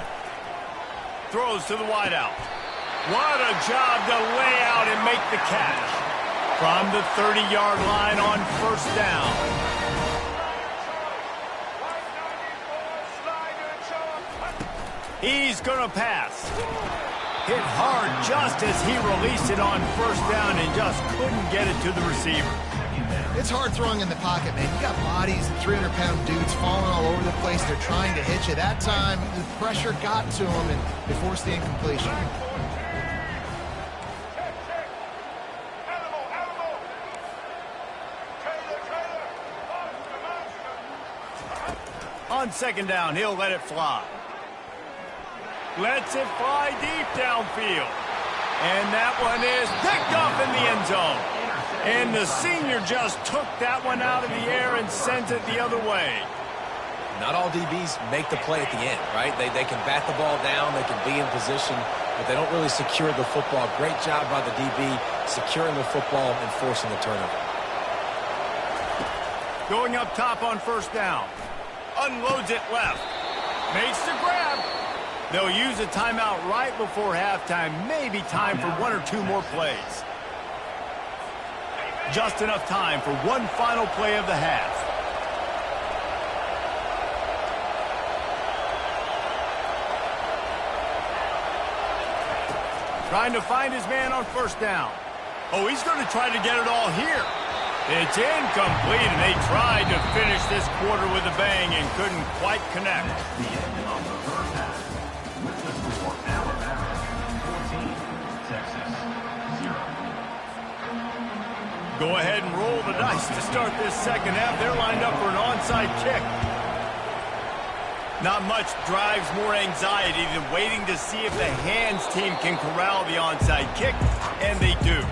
Speaker 1: Throws to the wideout. What a job to lay out and make the catch. From the 30-yard line on 1st down. He's going to pass. Hit hard just as he released it on 1st down and just couldn't get it to the receiver.
Speaker 2: It's hard throwing in the pocket, man. You got bodies and 300-pound dudes falling all over the place. They're trying to hit you. That time, the pressure got to him, and they forced the incompletion.
Speaker 1: On 2nd down, he'll let it fly. Lets it fly deep downfield. And that one is picked up in the end zone. And the senior just took that one out of the air and sent it the other way.
Speaker 3: Not all DBs make the play at the end, right? They can bat the ball down, they can be in position, but they don't really secure the football. Great job by the DB securing the football and forcing the turnover.
Speaker 1: Going up top on first down. Unloads it left. Makes the grab. They'll use a timeout right before halftime. Maybe time for one or two more plays. Just enough time for one final play of the half. Trying to find his man on first down. Oh, he's going to try to get it all here. It's incomplete, and they tried to finish this quarter with a bang and couldn't quite connect.
Speaker 4: The end of the first half. With the score, Alabama 14, Texas 0.
Speaker 1: Go ahead and roll the dice to start this second half. They're lined up for an onside kick. Not much drives more anxiety than waiting to see if the hands team can corral the onside kick, and they do.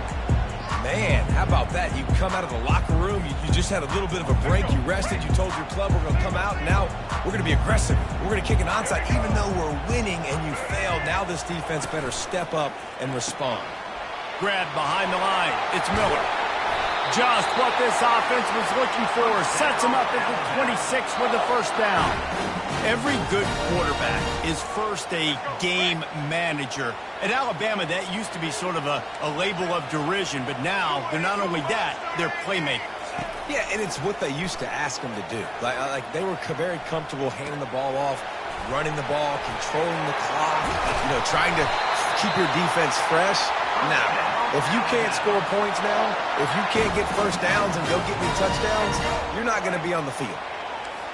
Speaker 3: Man, how about that? You come out of the locker room, you just had a little bit of a break, you rested, you told your club we're going to come out, and now we're going to be aggressive. We're going to kick an onside, even though we're winning and you failed. Now this defense better step up and respond.
Speaker 1: Grab behind the line. It's Miller. Just what this offense was looking for. Sets him up at the 26 with the first down. Every good quarterback is first a game manager. At Alabama, that used to be sort of a label of derision, but now they're not only that, they're playmakers.
Speaker 3: Yeah, and it's what they used to ask them to do. Like they were very comfortable handing the ball off, running the ball, controlling the clock, trying to keep your defense fresh. Now, if you can't score points now, if you can't get first downs and go get me touchdowns, you're not going to be on the field.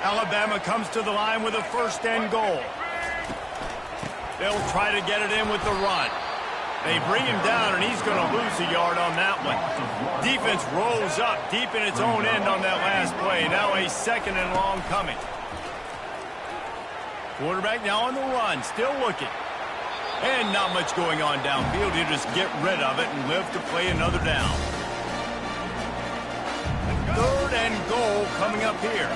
Speaker 1: Alabama comes to the line with a first and goal. They'll try to get it in with the run. They bring him down, and he's going to lose a yard on that one. Defense rolls up deep in its own end on that last play. Now a second and long coming. Quarterback now on the run, still looking. And not much going on downfield. He'll just get rid of it and live to play another down. Third and goal coming up here.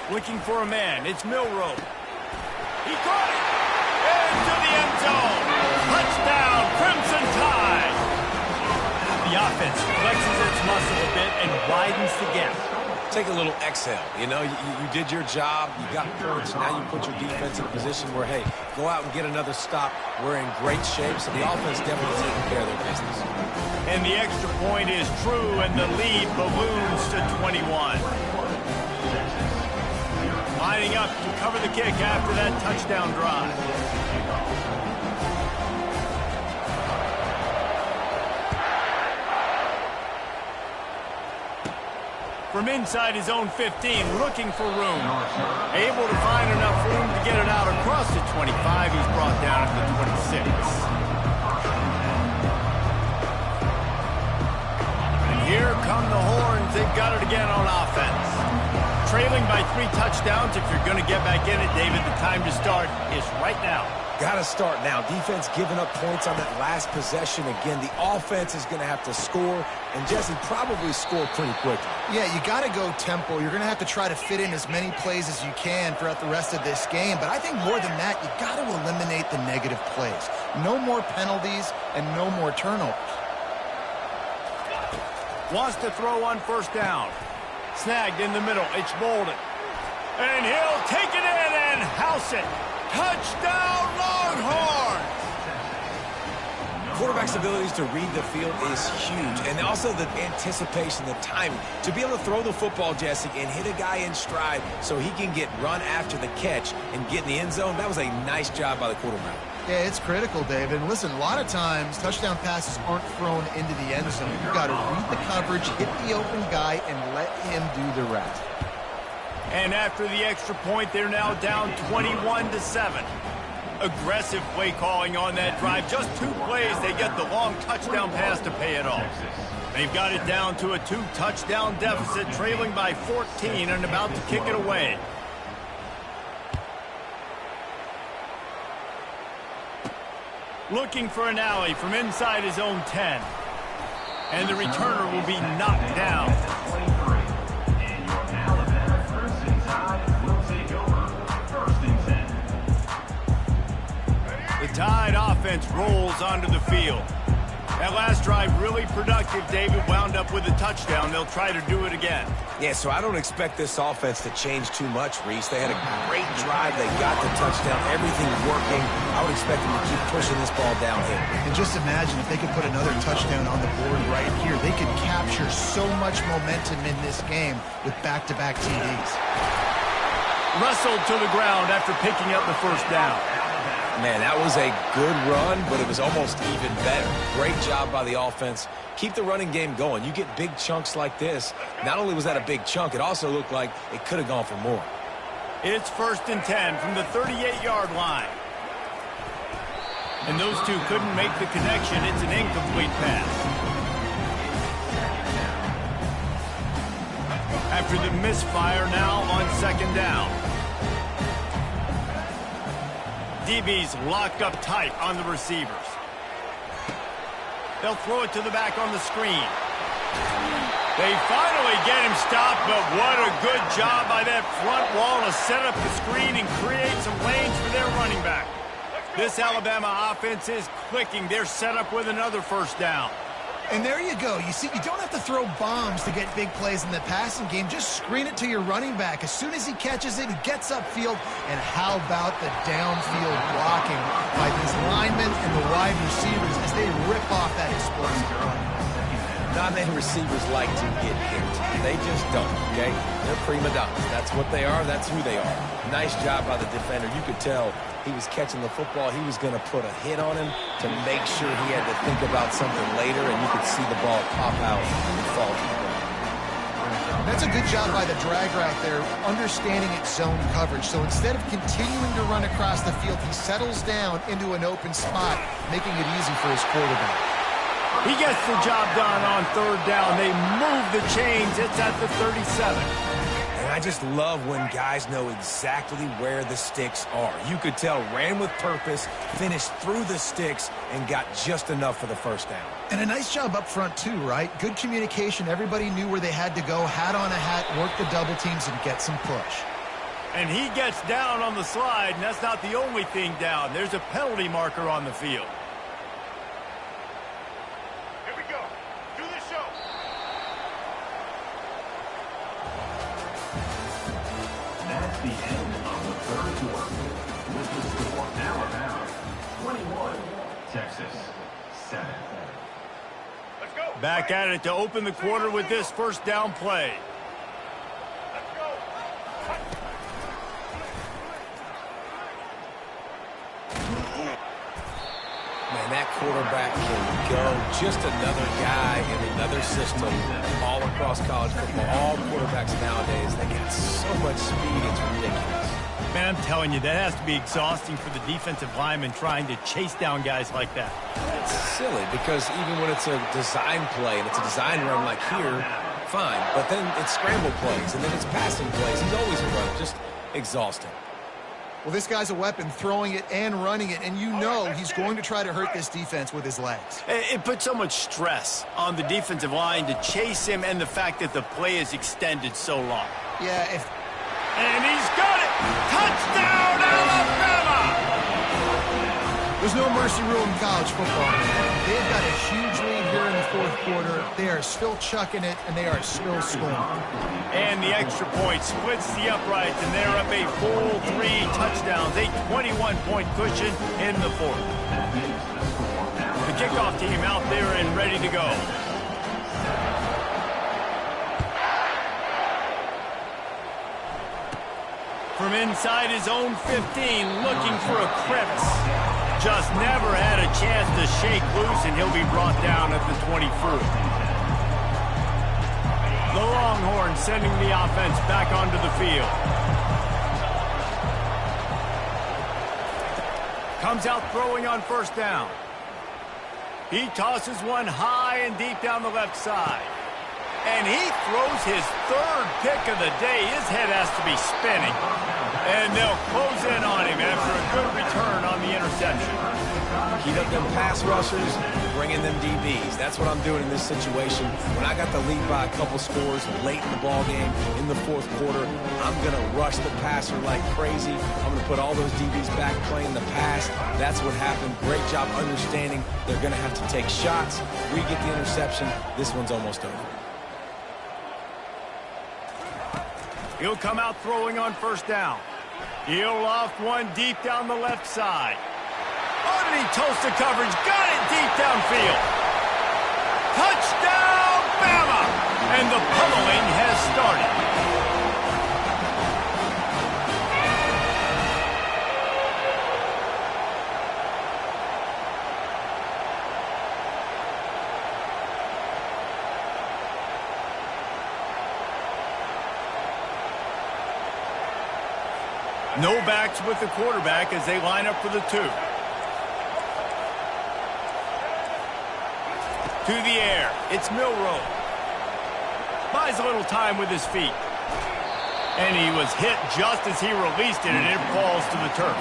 Speaker 1: Looking for a man. It's Milroe. He caught it. Into the end zone. Touchdown, Crimson Tide. The offense flexes its muscle a bit and widens the gap.
Speaker 3: Take a little exhale. You did your job. You got points. Now you put your defense in a position where, hey, go out and get another stop. We're in great shape, so the offense definitely taking care of their business.
Speaker 1: And the extra point is true, and the lead balloons to 21. Lining up to cover the kick after that touchdown drive. From inside his own 15, looking for room. Able to find enough room to get it out across the 25. He's brought down at the 26. And here come the horns. They've got it again on offense. Trailing by 3 touchdowns. If you're going to get back in it, David, the time to start is right now.
Speaker 3: Got to start now. Defense giving up points on that last possession. Again, the offense is going to have to score, and Jesse probably score pretty quickly.
Speaker 2: Yeah, you got to go tempo. You're going to have to try to fit in as many plays as you can throughout the rest of this game. But I think more than that, you got to eliminate the negative plays. No more penalties and no more turnovers.
Speaker 1: Wants to throw on first down. Snagged in the middle. It's Bolden. And he'll take it in and house it. Touchdown, Longhorns!
Speaker 3: Quarterback's abilities to read the field is huge, and also the anticipation, the timing. To be able to throw the football, Jesse, and hit a guy in stride so he can get run after the catch and get in the end zone, that was a nice job by the quarterback.
Speaker 2: Yeah, it's critical, David. And listen, a lot of times, touchdown passes aren't thrown into the end zone. You've got to read the coverage, hit the open guy, and let him do the rest.
Speaker 1: And after the extra point, they're now down 21-7. Aggressive play calling on that drive. Just 2 plays, they get the long touchdown pass to pay it off. They've got it down to a 2-touchdown deficit, trailing by 14 and about to kick it away. Looking for an alley from inside his own 10. And the returner will be knocked down.
Speaker 4: And your Alabama Crimson Tide will take over 1st and 10.
Speaker 1: The Tide offense rolls onto the field. That last drive really productive. David wound up with a touchdown. They'll try to do it again.
Speaker 3: Yeah, so I don't expect this offense to change too much, Reese. They had a great drive. They got the touchdown. Everything working. I would expect them to keep pushing this ball downhill.
Speaker 2: And just imagine if they could put another touchdown on the board right here. They could capture so much momentum in this game with back-to-back TDs.
Speaker 1: Wrestled to the ground after picking up the first down.
Speaker 3: Man, that was a good run, but it was almost even better. Great job by the offense. Keep the running game going. You get big chunks like this. Not only was that a big chunk, it also looked like it could have gone for more.
Speaker 1: It's 1st and 10 from the 38-yard line. And those two couldn't make the connection. It's an incomplete pass. After the misfire, now on 2nd down. DB's locked up tight on the receivers. They'll throw it to the back on the screen. They finally get him stopped, but what a good job by that front wall to set up the screen and create some lanes for their running back. This Alabama offense is clicking. They're set up with another first down.
Speaker 2: And there you go. You see, you don't have to throw bombs to get big plays in the passing game. Just screen it to your running back. As soon as he catches it, he gets upfield. And how about the downfield blocking by these linemen and the wide receivers as they rip off that explosive run?
Speaker 3: Not many receivers like to get hit. They just don't, okay? They're prima donnas. That's what they are. That's who they are. Nice job by the defender. You could tell he was catching the football. He was going to put a hit on him to make sure he had to think about something later, and you could see the ball pop out and fall.
Speaker 2: That's a good job by the drag route there, understanding its zone coverage. So instead of continuing to run across the field, he settles down into an open spot, making it easy for his quarterback.
Speaker 1: He gets the job done on 3rd down. They move the chains. It's at the 37.
Speaker 3: And I just love when guys know exactly where the sticks are. You could tell ran with purpose, finished through the sticks, and got just enough for the first down.
Speaker 2: And a nice job up front too, right? Good communication. Everybody knew where they had to go. Hat on a hat, work the double teams, and get some push.
Speaker 1: And he gets down on the slide, and that's not the only thing down. There's a penalty marker on the field.
Speaker 4: That's the end of the 3rd quarter. With the score, Alabama 21, Texas 7.
Speaker 1: Let's go. Back at it to open the quarter with this first down play. Let's go.
Speaker 3: Man, that quarterback can go. Just another guy in another system all across college football. All quarterbacks nowadays, they got so much speed, it's ridiculous.
Speaker 1: Man, I'm telling you, that has to be exhausting for the defensive lineman trying to chase down guys like that.
Speaker 3: It's silly because even when it's a design play and it's a design run like here, fine. But then it's scramble plays and then it's passing plays. He's always a runner, just exhausting.
Speaker 2: Well, this guy's a weapon, throwing it and running it, and you know he's going to try to hurt this defense with his legs.
Speaker 1: It puts so much stress on the defensive line to chase him and the fact that the play is extended so long.
Speaker 2: Yeah,
Speaker 1: And he's got it! Touchdown, Alabama!
Speaker 2: There's no mercy rule in college football, man. They've got a huge lead here in the 4th quarter. They are still chucking it, and they are still scoring.
Speaker 1: And the extra point splits the uprights, and they're up a full 3 touchdowns, a 21-point cushion in the 4th. The kickoff team out there and ready to go. From inside his own 15, looking for a crevice. Just never had a chance to shake loose, and he'll be brought down at the 21st. The Longhorns sending the offense back onto the field. Comes out throwing on 1st down. He tosses one high and deep down the left side. And he throws his 3rd pick of the day. His head has to be spinning. And they'll close in on him after a good return on the interception.
Speaker 3: Heat up them pass rushers, bring in them DBs. That's what I'm doing in this situation. When I got the lead by a couple scores late in the ball game, in the fourth quarter, I'm going to rush the passer like crazy. I'm going to put all those DBs back playing the pass. That's what happened. Great job understanding they're going to have to take shots. We get the interception. This one's almost over.
Speaker 1: He'll come out throwing on first down. He'll loft one deep down the left side. Oh, did he toast the coverage? Got it deep downfield. Touchdown, Bama! And the pummeling has started. No backs with the quarterback as they line up for the 2. To the air, it's Milroe. Buys a little time with his feet. And he was hit just as he released it, and it falls to the turf.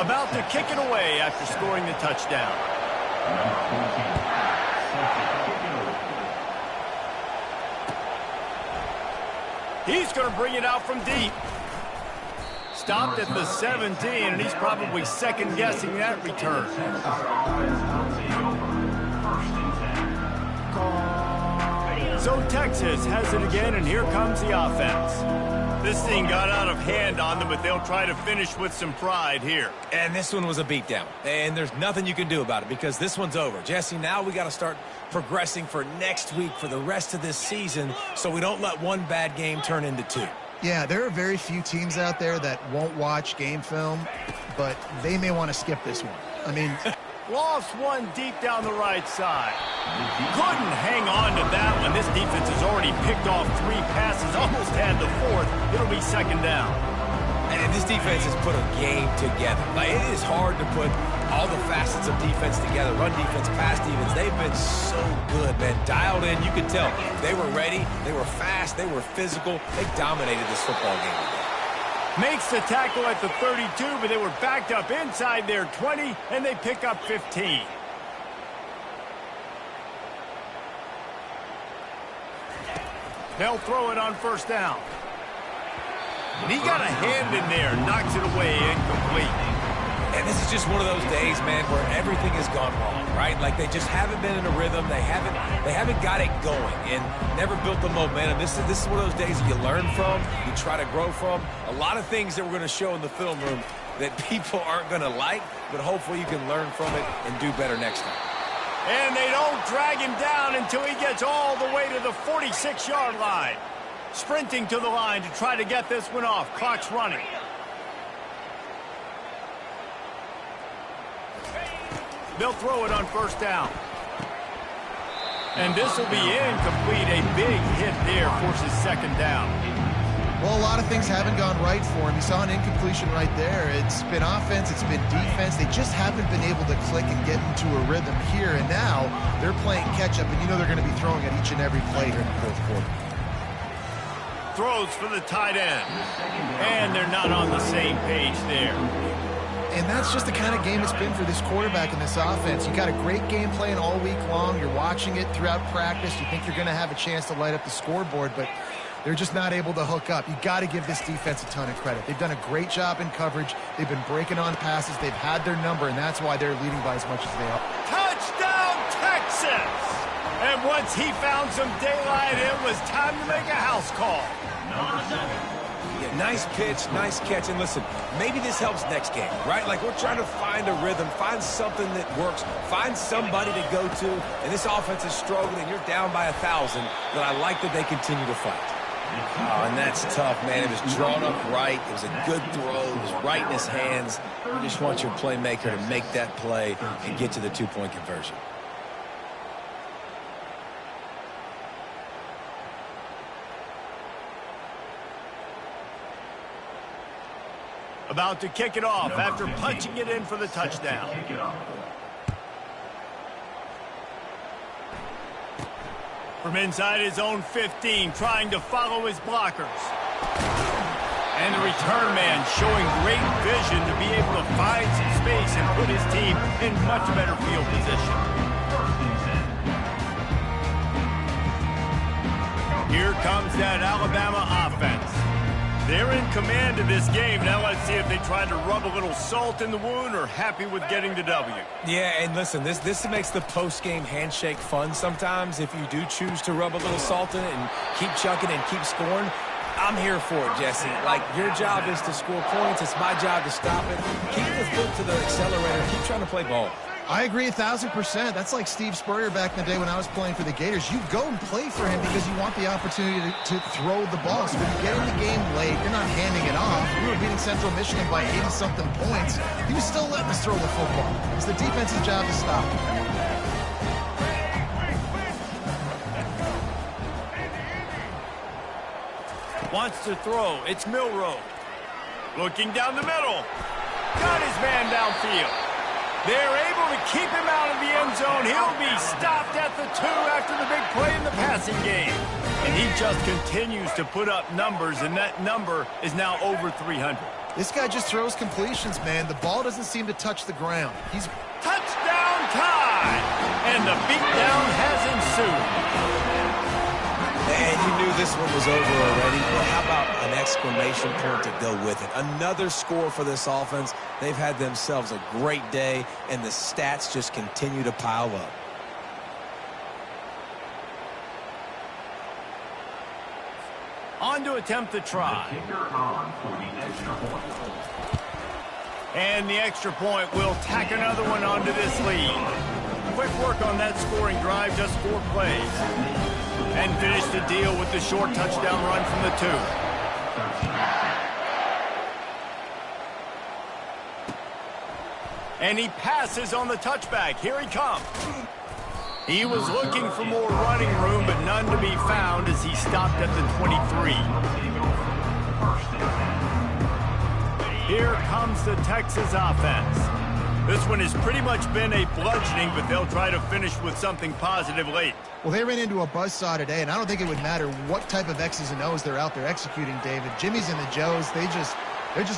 Speaker 1: About to kick it away after scoring the touchdown. He's going to bring it out from deep. Stopped at the 17, and he's probably second-guessing that return. So Texas has it again, and here comes the offense. This thing got out of hand on them, but they'll try to finish with some pride here.
Speaker 3: And this one was a beatdown. And there's nothing you can do about it because this one's over. Jesse, now we got to start progressing for next week for the rest of this season so we don't let one bad game turn into 2.
Speaker 2: Yeah, there are very few teams out there that won't watch game film, but they may want to skip this one. I mean...
Speaker 1: Lost one deep down the right side. Couldn't hang on to that one. This defense has already picked off 3 passes, almost had the 4th. It'll be second down.
Speaker 3: And this defense has put a game together. Like, it is hard to put all the facets of defense together. Run defense, pass defense. They've been so good, man. Dialed in. You could tell they were ready. They were fast. They were physical. They dominated this football game today.
Speaker 1: Makes the tackle at the 32, but they were backed up inside their 20, and they pick up 15. They'll throw it on first down. And he got a hand in there, knocks it away, incomplete.
Speaker 3: And this is just one of those days, man, where everything has gone wrong, right? Like they just haven't been in a rhythm. They haven't got it going and never built the momentum. This is one of those days that you learn from, you try to grow from. A lot of things that we're going to show in the film room that people aren't going to like, but hopefully you can learn from it and do better next time.
Speaker 1: And they don't drag him down until he gets all the way to the 46-yard line. Sprinting to the line to try to get this one off. Clock's running. They'll throw it on first down. And this will be incomplete. A big hit there forces second down.
Speaker 2: Well, a lot of things haven't gone right for him. You saw an incompletion right there. It's been offense, it's been defense. They just haven't been able to click and get into a rhythm here. And now they're playing catch-up, and you know they're going to be throwing at each and every play here in the fourth quarter.
Speaker 1: Throws for the tight end. And they're not on the same page there.
Speaker 2: And that's just the kind of game it's been for this quarterback and this offense. You got a great game plan all week long. You're watching it throughout practice. You think you're going to have a chance to light up the scoreboard, but they're just not able to hook up. You got to give this defense a ton of credit. They've done a great job in coverage. They've been breaking on passes. They've had their number, and that's why they're leading by as much as they are.
Speaker 1: Touchdown, Texas! And once he found some daylight, it was time to make a house call.
Speaker 3: Yeah, nice pitch, nice catch. And listen, maybe this helps next game, right? Like we're trying to find a rhythm, find something that works, find somebody to go to. And this offense is struggling, and you're down by 1,000. But I like that they continue to fight. Oh, and that's tough, man. It was drawn up right. It was a good throw. It was right in his hands. You just want your playmaker to make that play and get to the two-point conversion.
Speaker 1: About to kick it off after punching it in for the touchdown. From inside his own 15, trying to follow his blockers. And the return man showing great vision to be able to find some space and put his team in much better field position. Here comes that Alabama offense. They're in command of this game. Now let's see if they try to rub a little salt in the wound or happy with getting the W.
Speaker 3: Yeah, and listen, this makes the post-game handshake fun sometimes. If you do choose to rub a little salt in it and keep chucking and keep scoring, I'm here for it, Jesse. Like, your job is to score points. It's my job to stop it. Keep the foot to the accelerator. Keep trying to play ball.
Speaker 2: I agree 1,000%. That's like Steve Spurrier back in the day when I was playing for the Gators. You go and play for him because you want the opportunity to throw the ball. So when you get in the game late, you're not handing it off. We were beating Central Michigan by 80-something points. He was still letting us throw the football. It's the defense's job to stop it.
Speaker 1: Wants to throw. It's Milroe. Looking down the middle. Got his man downfield. They're able to keep him out of the end zone. He'll be stopped at the 2 after the big play in the passing game. And he just continues to put up numbers, and that number is now over 300.
Speaker 2: This guy just throws completions, man. The ball doesn't seem to touch the ground. He's
Speaker 1: touchdown time! And the beatdown has ensued.
Speaker 3: And you knew this one was over already. Well, how about an exclamation point to go with it? Another score for this offense. They've had themselves a great day, and the stats just continue to pile up.
Speaker 1: On to attempt the try.
Speaker 4: The kicker on for the extra point.
Speaker 1: And the extra point will tack another one onto this lead. Quick work on that scoring drive, just 4 plays. And finish the deal with the short touchdown run from the 2. And he passes on the touchback. Here he comes. He was looking for more running room, but none to be found as he stopped at the 23. Here comes the Texas offense. This one has pretty much been a bludgeoning, but they'll try to finish with something positive late.
Speaker 2: Well, they ran into a buzzsaw today, and I don't think it would matter what type of X's and O's they're out there executing, David. Jimmy's and the Joes, they're just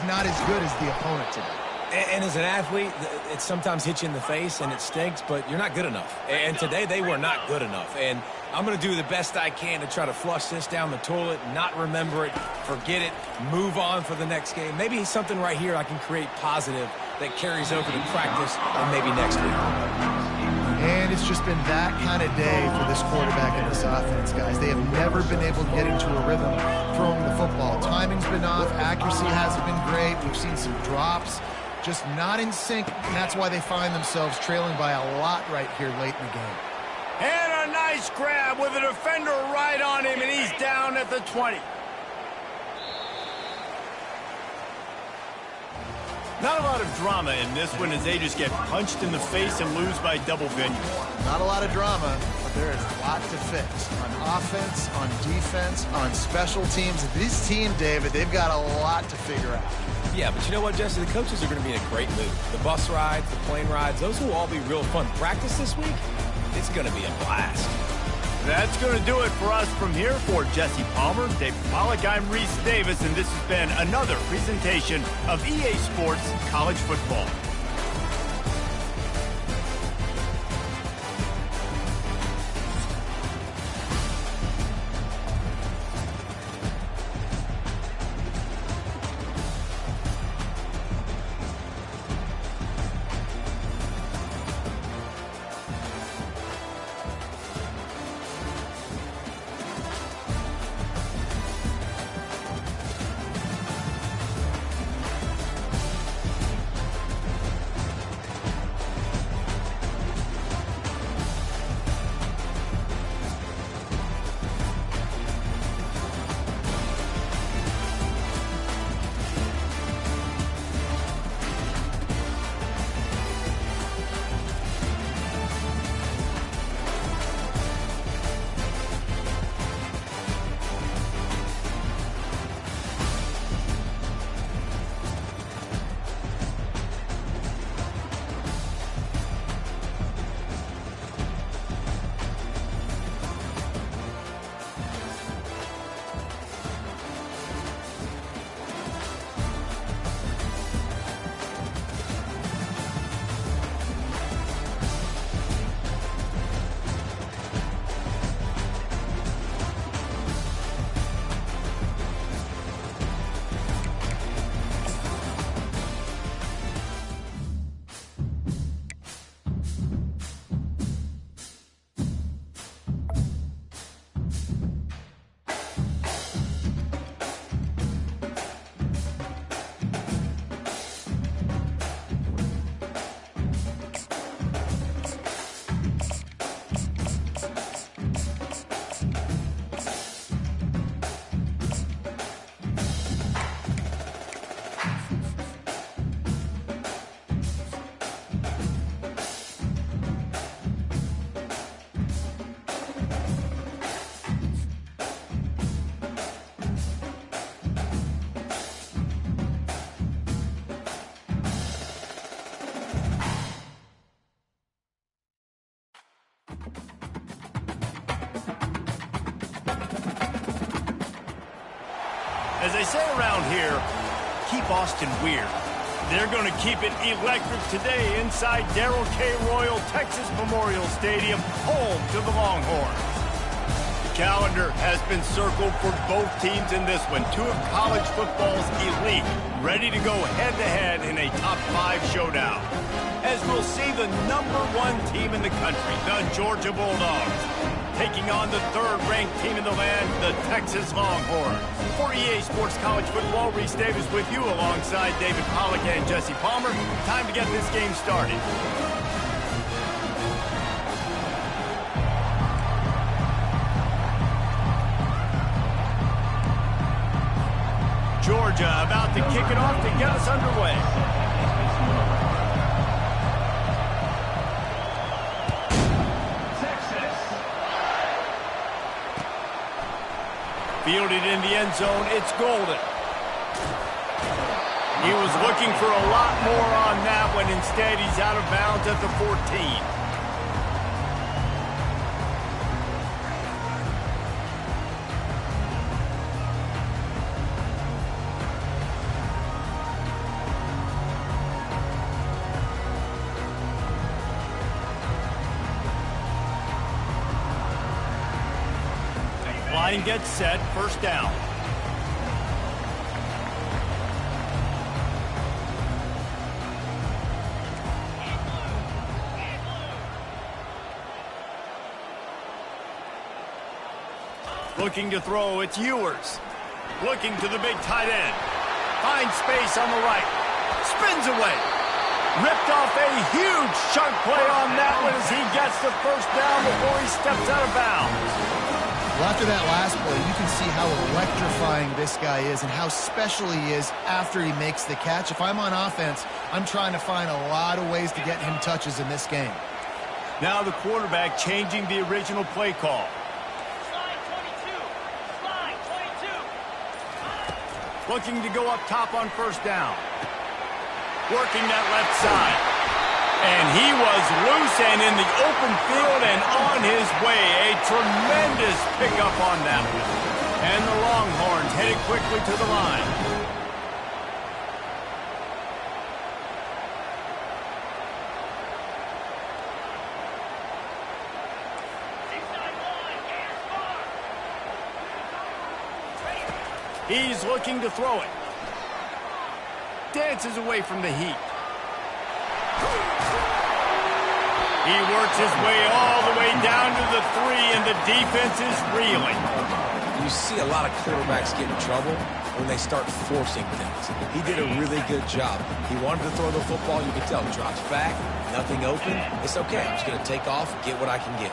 Speaker 2: not as good as the opponent today.
Speaker 3: And as an athlete, it sometimes hits you in the face, and it stinks, but you're not good enough. And today, they were not good enough. And I'm going to do the best I can to try to flush this down the toilet, not remember it, forget it, move on for the next game. Maybe something right here I can create positive that carries over to practice and maybe next week.
Speaker 2: And it's just been that kind of day for this quarterback and this offense, guys. They have never been able to get into a rhythm throwing the football. Timing's been off. Accuracy hasn't been great. We've seen some drops. Just not in sync, and that's why they find themselves trailing by a lot right here late in the game.
Speaker 1: And a nice grab with a defender right on him, and he's down at the 20. Not a lot of drama in this one as they just get punched in the face and lose by double digits.
Speaker 2: Not a lot of drama, but there is a lot to fix. On offense, on defense, on special teams. This team, David, they've got a lot to figure out.
Speaker 3: Yeah, but you know what, Jesse? The coaches are going to be in a great mood. The bus rides, the plane rides, those will all be real fun. Practice this week, it's going to be a blast.
Speaker 1: That's going to do it for us from here. For Jesse Palmer, Dave Pollack, I'm Reese Davis, and this has been another presentation of EA Sports College Football. they say around here, keep Austin weird. They're going to keep it electric today inside Darrell K. Royal Texas Memorial Stadium, home to the Longhorns. The calendar has been circled for both teams in this one. Two of college football's elite, ready to go head-to-head in a top-5 showdown. As we'll see the #1 team in the country, the Georgia Bulldogs, taking on the 3rd-ranked team in the land, the Texas Longhorns. For EA Sports College Football, Reese Davis with you alongside David Pollack and Jesse Palmer. Time to get this game started. Georgia about to kick it off to get us underway. Fielded in the end zone, it's Golden. He was looking for a lot more on that one. Instead, he's out of bounds at the 14. Line gets set, first down. Looking to throw, it's Ewers. Looking to the big tight end. Finds space on the right. Spins away. Ripped off a huge chunk play on that one as he gets the first down before he steps out of bounds.
Speaker 2: Well, after that last play, you can see how electrifying this guy is and how special he is after he makes the catch. If I'm on offense, I'm trying to find a lot of ways to get him touches in this game.
Speaker 1: Now the quarterback changing the original play call.
Speaker 5: Slide 22. Slide 22.
Speaker 1: Looking to go up top on first down. Working that left side. And he was loose and in the open field and on his way. A tremendous pickup on that one. And the Longhorns headed quickly to the line. He's looking to throw it. Dances away from the heat. He works his way all the way down to the 3, and the defense is reeling.
Speaker 3: You see a lot of quarterbacks get in trouble when they start forcing things. He did a really good job. He wanted to throw the football. You can tell. Drops back, nothing open. It's okay. I'm just going to take off and get what I can get.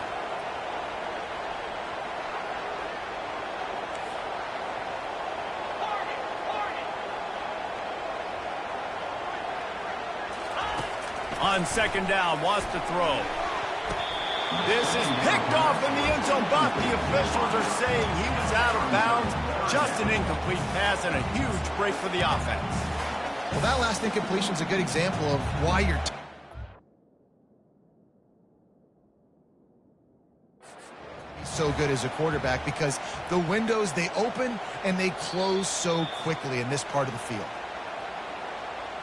Speaker 1: On second down, wants to throw. This is picked off in the end zone, but the officials are saying he was out of bounds. Just an incomplete pass and a huge break for the offense.
Speaker 2: Well, that last incompletion is a good example of why you're so good as a quarterback, because the windows, they open and they close so quickly in this part of the field.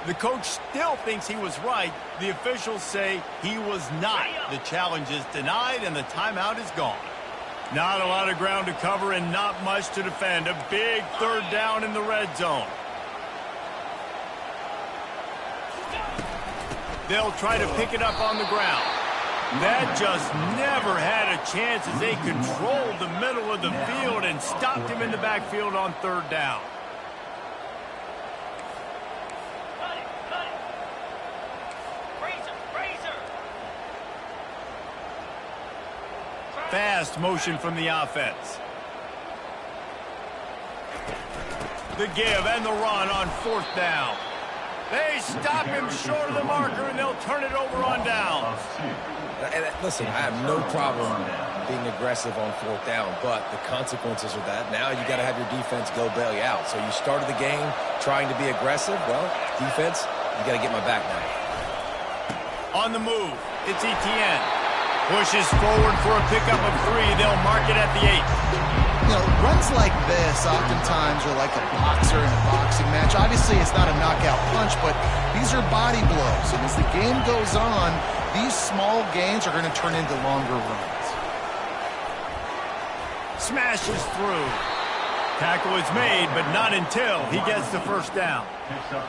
Speaker 1: The coach still thinks he was right. The officials say he was not. The challenge is denied, and the timeout is gone. Not a lot of ground to cover and not much to defend. A big third down in the red zone. They'll try to pick it up on the ground. That just never had a chance as they controlled the middle of the field and stopped him in the backfield on third down. Fast motion from the offense. The give and the run on fourth down. They stop him short of the marker, and they'll turn it over on down.
Speaker 3: And listen, I have no problem being aggressive on fourth down, but the consequences are that now you got to have your defense go bail you out. So you started the game trying to be aggressive. Well, defense, you got to get my back now.
Speaker 1: On the move, it's Etienne. Pushes forward for a pickup of 3. They'll mark it at the 8.
Speaker 2: You know, runs like this oftentimes are like a boxer in a boxing match. Obviously, it's not a knockout punch, but these are body blows. And as the game goes on, these small gains are going to turn into longer runs.
Speaker 1: Smashes through. Tackle is made, but not until he gets the first down.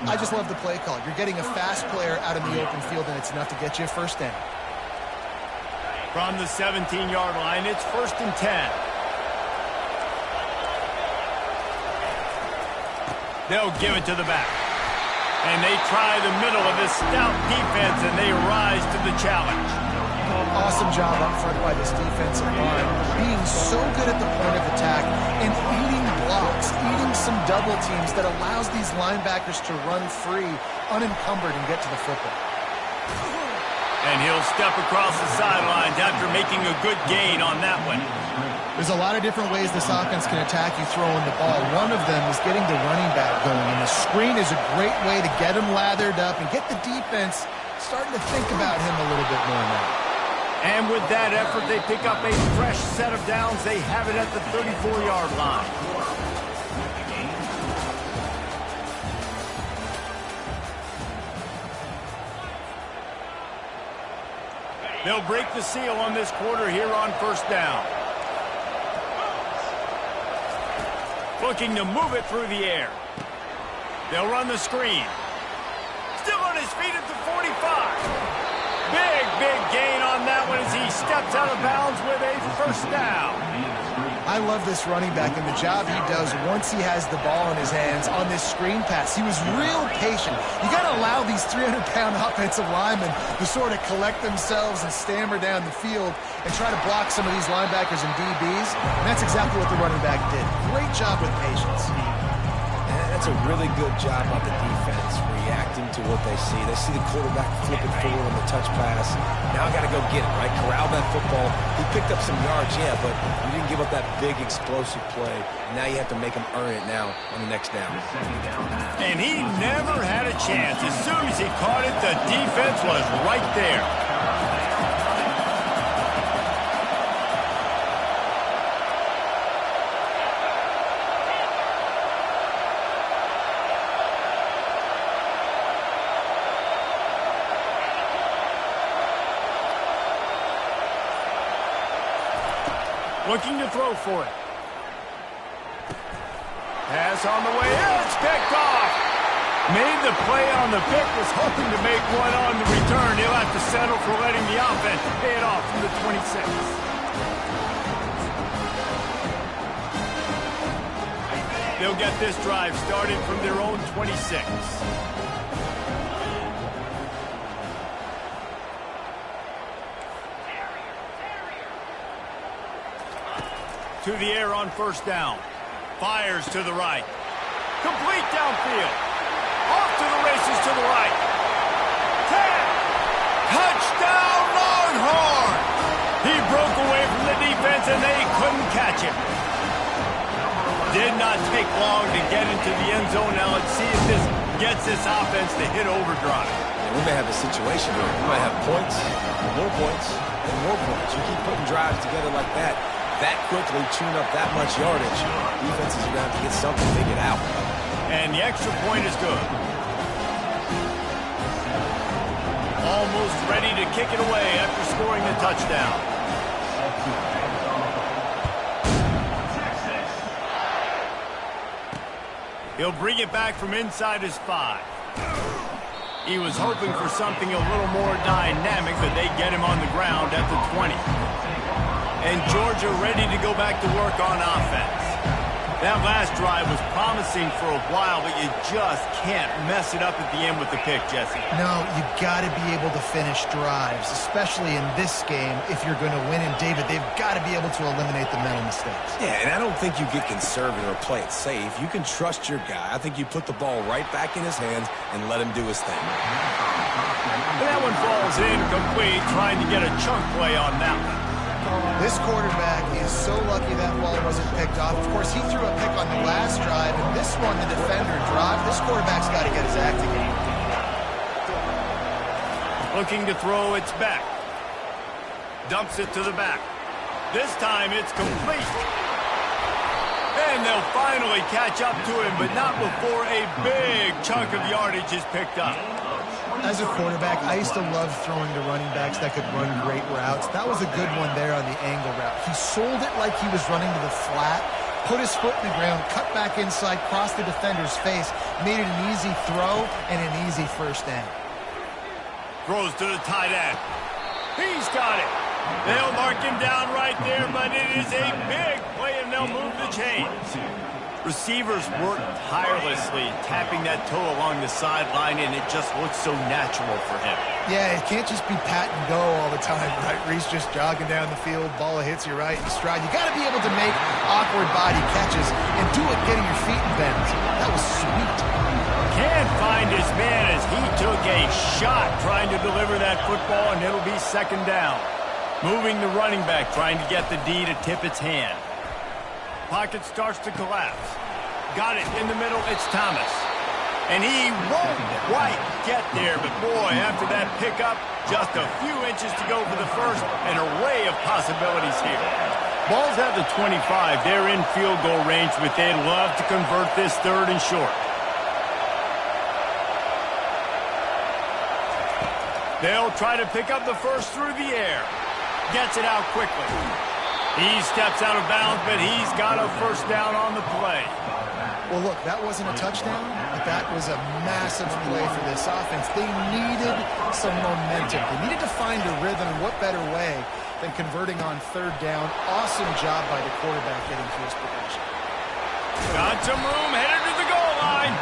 Speaker 2: I just love the play call. You're getting a fast player out in the open field, and it's enough to get you a first down.
Speaker 1: From the 17-yard line, it's 1st and 10. They'll give it to the back. And they try the middle of this stout defense, and they rise to the challenge.
Speaker 2: Awesome job up front by this defensive line, being so good at the point of attack and eating blocks, eating some double teams that allows these linebackers to run free, unencumbered, and get to the football.
Speaker 1: And he'll step across the sidelines after making a good gain on that one.
Speaker 2: There's a lot of different ways this offense can attack you throwing the ball. One of them is getting the running back going, and the screen is a great way to get him lathered up and get the defense starting to think about him a little bit more now.
Speaker 1: And with that effort, they pick up a fresh set of downs. They have it at the 34-yard line. They'll break the seal on this quarter here on 1st down. Looking to move it through the air. They'll run the screen. Still on his feet at the 45. Big gain on that one as he steps out of bounds with a first down.
Speaker 2: I love this running back and the job he does once he has the ball in his hands on this screen pass. He was real patient. You got to allow these 300-pound offensive linemen to sort of collect themselves and stammer down the field and try to block some of these linebackers and DBs. And that's exactly what the running back did. Great job with patience.
Speaker 3: That's a really good job by the defense, reacting to what they see. They see the quarterback flip it forward on the touch pass. Now I got to go get it, right? Corral that football. He picked up some yards, yeah, but you didn't give up that big explosive play. Now you have to make him earn it now on the next down.
Speaker 1: And he never had a chance. As soon as he caught it, the defense was right there. Looking to throw for it. Pass on the way. It's picked off. Made the play on the pick. Was hoping to make one on the return. He'll have to settle for letting the offense pay it off from the 26. They'll get this drive started from their own 26. To the air on 1st down. Fires to the right. Complete downfield. Off to the races to the right. 10. Touchdown Longhorn! He broke away from the defense and they couldn't catch him. Did not take long to get into the end zone. Now let's see if this gets this offense to hit overdrive.
Speaker 3: Yeah, we may have a situation here. We might have points, more points, and more points. You keep putting drives together like that quickly, tune up that much yardage, defenses are going to have to get something figured out.
Speaker 1: And the extra point is good. Almost ready to kick it away after scoring the touchdown. He'll bring it back from inside his 5. He was hoping for something a little more dynamic, but they get him on the ground at the 20. And Georgia ready to go back to work on offense. That last drive was promising for a while, but you just can't mess it up at the end with the pick, Jesse.
Speaker 2: No, you got to be able to finish drives, especially in this game if you're going to win. And, David, they've got to be able to eliminate the mental mistakes.
Speaker 3: Yeah, and I don't think you get conservative or play it safe. You can trust your guy. I think you put the ball right back in his hands and let him do his thing.
Speaker 1: And that one falls incomplete, trying to get a chunk play on that one.
Speaker 2: This quarterback is so lucky that ball wasn't picked off. Of course, he threw a pick on the last drive, and this one, the defender drive. This quarterback's got to get his act together.
Speaker 1: Looking to throw, it's back. Dumps it to the back. This time it's complete. And they'll finally catch up to him, but not before a big chunk of yardage is picked up.
Speaker 2: As a quarterback, I used to love throwing to running backs that could run great routes. That was a good one there on the angle route. He sold it like he was running to the flat, put his foot in the ground, cut back inside, crossed the defender's face, made it an easy throw and an easy first down.
Speaker 1: Throws to the tight end. He's got it. They'll mark him down right there, but it is a big play, and they'll move the chains. Receivers work tirelessly, tapping that toe along the sideline, and it just looks so natural for him.
Speaker 2: Yeah, it can't just be pat and go all the time, right? Reese just jogging down the field, ball hits you right in stride. You got to be able to make awkward body catches and do it getting your feet in bounds. That was sweet.
Speaker 1: Can't find his man as he took a shot trying to deliver that football, and it'll be second down. Moving the running back, trying to get the D to tip its hand. Pocket starts to collapse. Got it in the middle, it's Thomas. And he won't quite get there, but boy, after that pickup, just a few inches to go for the first, an array of possibilities here. Ball's at the 25, they're in field goal range, but they'd love to convert this third and short. They'll try to pick up the first through the air. Gets it out quickly. He steps out of bounds, but he's got a first down on the play.
Speaker 2: Well, look, that wasn't a touchdown, but that was a massive play for this offense. They needed some momentum. They needed to find a rhythm, and what better way than converting on third down. Awesome job by the quarterback getting to his progression.
Speaker 1: Got some room, headed to the goal line.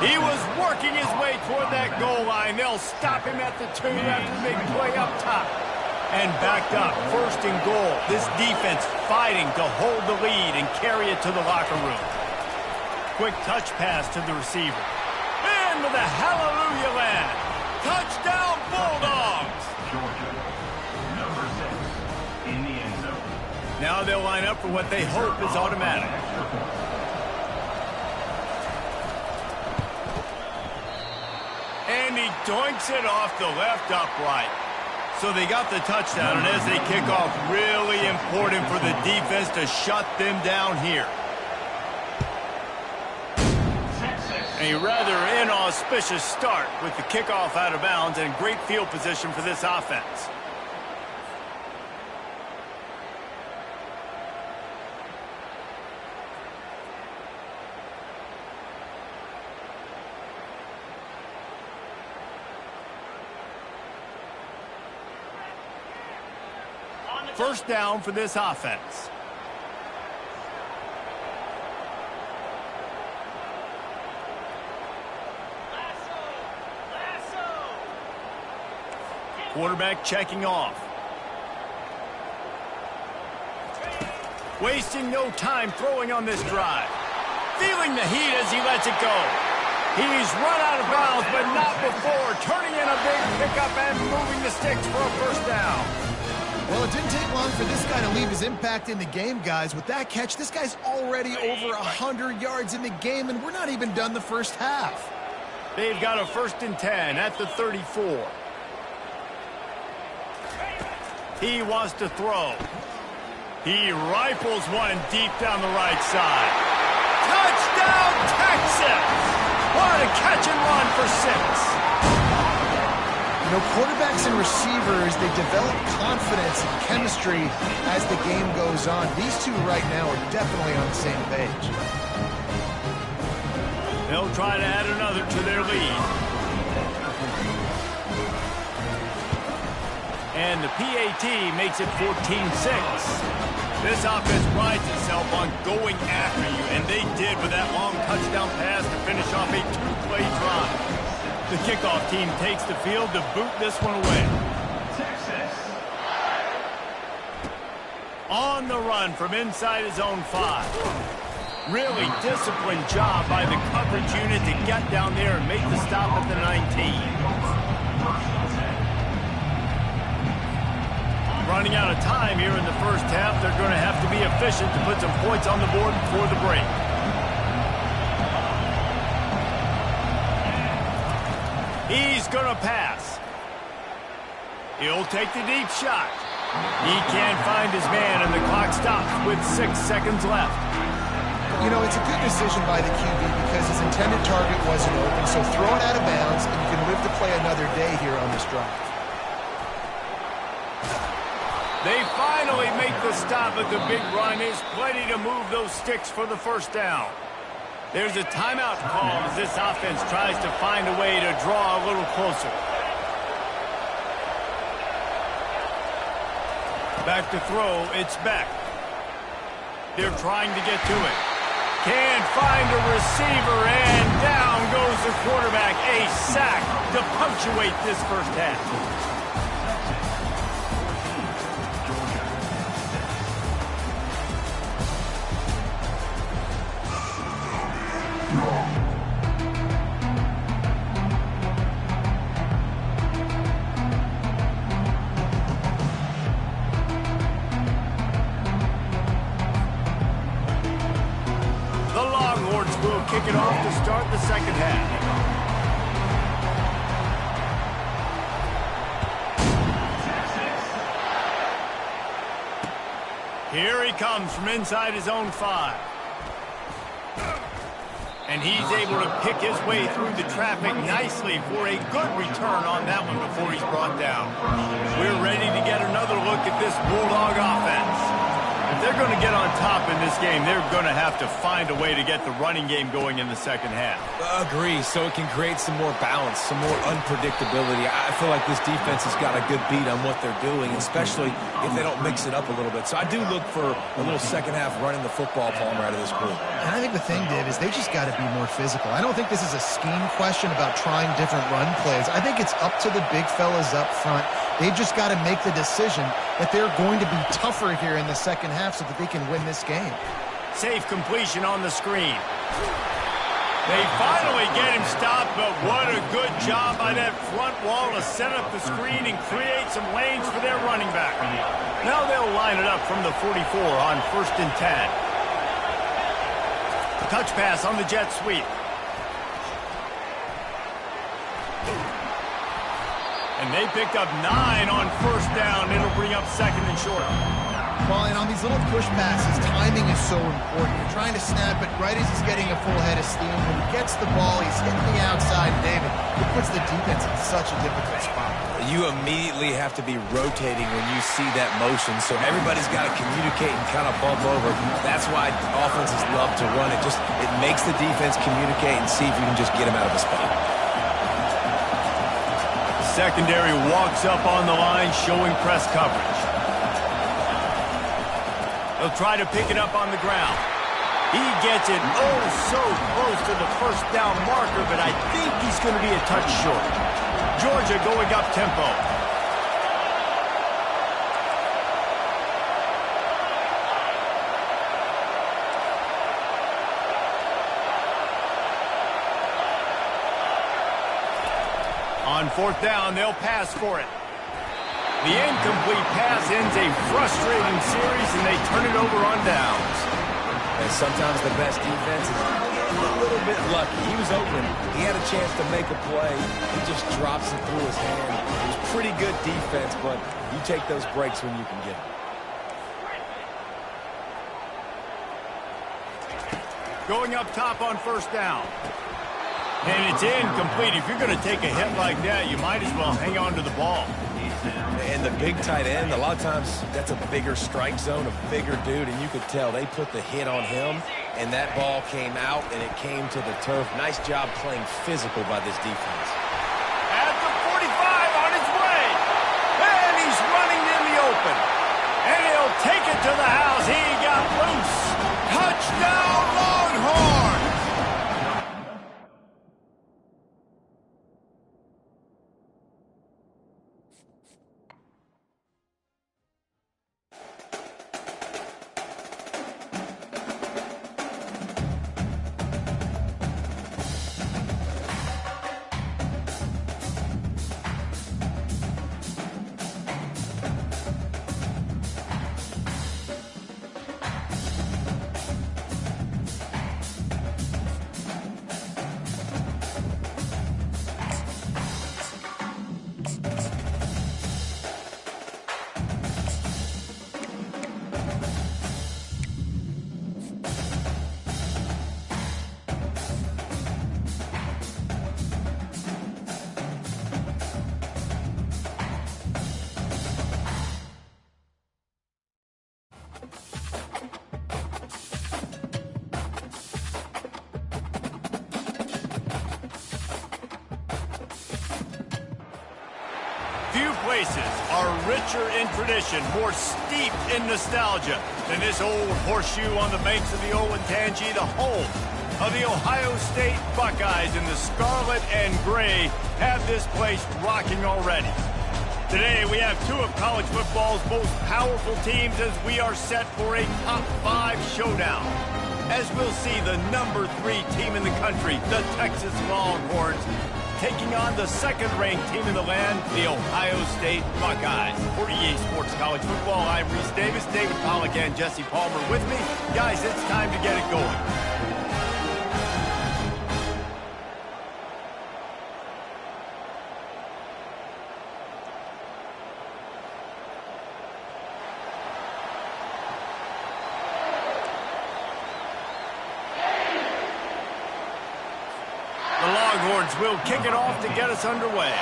Speaker 1: He was working his way toward that goal line. They'll stop him at the 2 after the big play up top. And backed up, first and goal. This defense fighting to hold the lead and carry it to the locker room. Quick touch pass to the receiver. Into the hallelujah land. Touchdown Bulldogs!
Speaker 4: Georgia, number 6, in the end zone.
Speaker 1: Now they'll line up for what they hope is automatic. And he doinks it off the left upright. So they got the touchdown, and as they kick off, really important for the defense to shut them down here. A rather inauspicious start with the kickoff out of bounds and great field position for this offense. First down for this offense. Quarterback checking off. Wasting no time throwing on this drive. Feeling the heat as he lets it go. He's run out of bounds, but not before. Turning in a big pickup and moving the sticks for a first down.
Speaker 2: Well, it didn't take long for this guy to leave his impact in the game, guys. With that catch, this guy's already over 100 yards in the game, and we're not even done the first half.
Speaker 1: They've got a first and 10 at the 34. He wants to throw. He rifles one deep down the right side. Touchdown, Texas! What a catch and run for 6.
Speaker 2: You know, quarterbacks and receivers, they develop confidence and chemistry as the game goes on. These two right now are definitely on the same page.
Speaker 1: They'll try to add another to their lead. And the PAT makes it 14-6. This offense prides itself on going after you, and they did with that long touchdown pass to finish off a 2-play drive. The kickoff team takes the field to boot this one away.
Speaker 4: Texas.
Speaker 1: On the run from inside his own 5. Really disciplined job by the coverage unit to get down there and make the stop at the 19. Running out of time here in the first half, they're going to have to be efficient to put some points on the board before the break. He's going to pass. He'll take the deep shot. He can't find his man, and the clock stops with 6 seconds left.
Speaker 2: You know, it's a good decision by the QB because his intended target wasn't open, so throw it out of bounds, and you can live to play another day here on this drive.
Speaker 1: They finally make the stop at the big run. Is plenty to move those sticks for the first down. There's a timeout call as this offense tries to find a way to draw a little closer. Back to throw, it's Beck. They're trying to get to it. Can't find a receiver, and down goes the quarterback. A sack to punctuate this first half. Kick it off to start the second half. Here he comes from inside his own 5. And he's able to pick his way through the traffic nicely for a good return on that one before he's brought down. We're ready to get another look at this Bulldog offense. If they're going to get on top in this game, they're going to have to find a way to get the running game going in the second half.
Speaker 3: Agree, so it can create some more balance, some more unpredictability. I feel like this defense has got a good beat on what they're doing, especially if they don't mix it up a little bit. So I do look for a little second half running the football Palmer out of this group.
Speaker 2: And I think the thing, Dave, is they just got to be more physical. I don't think this is a scheme question about trying different run plays. I think it's up to the big fellas up front. They've just got to make the decision that they're going to be tougher here in the second half so that they can win this game.
Speaker 1: Safe completion on the screen. They finally get him stopped, but what a good job by that front wall to set up the screen and create some lanes for their running back. Now they'll line it up from the 44 on 1st and 10. Touch pass on the jet sweep. And they picked up 9 on 1st down. It'll bring up 2nd and short.
Speaker 2: Well, and on these little push passes, timing is so important. You're trying to snap it right as he's getting a full head of steam. When he gets the ball, he's hitting the outside. David, it puts the defense in such a difficult spot.
Speaker 3: You immediately have to be rotating when you see that motion, so everybody's got to communicate and kind of bump over. That's why offenses love to run it. It makes the defense communicate and see if you can just get him out of a spot.
Speaker 1: Secondary walks up on the line, showing press coverage. They'll try to pick it up on the ground. He gets it oh so close to the 1st down marker, but I think he's going to be a touch short. Georgia going up tempo. On 4th down, they'll pass for it. The incomplete pass ends a frustrating series, and they turn it over on downs.
Speaker 3: And sometimes the best defense is a little bit lucky. He was open. He had a chance to make a play. He just drops it through his hand. It was pretty good defense, but you take those breaks when you can get them.
Speaker 1: Going up top on 1st down. And it's incomplete. If you're going to take a hit like that, you might as well hang on to the ball.
Speaker 3: And the big tight end, a lot of times that's a bigger strike zone, a bigger dude, and you could tell they put the hit on him, and that ball came out, and it came to the turf. Nice job playing physical by this defense.
Speaker 1: At the 45 on his way. And he's running in the open. And he'll take it to the house. He got loose. Touchdown, Longhorns! oasis are richer in tradition, more steeped in nostalgia than this old horseshoe on the banks of the Olentangy, the home of the Ohio State Buckeyes in the scarlet and gray have this place rocking already. Today, we have two of college football's most powerful teams as we are set for a top 5 showdown. As we'll see the number 3 team in the country, the Texas Longhorns, taking on the second-ranked team in the land, the Ohio State Buckeyes. For EA Sports College Football, I'm Reese Davis, David Pollack, and Jesse Palmer with me. Guys, it's time to get it going. Longhorns will kick it off to get us underway.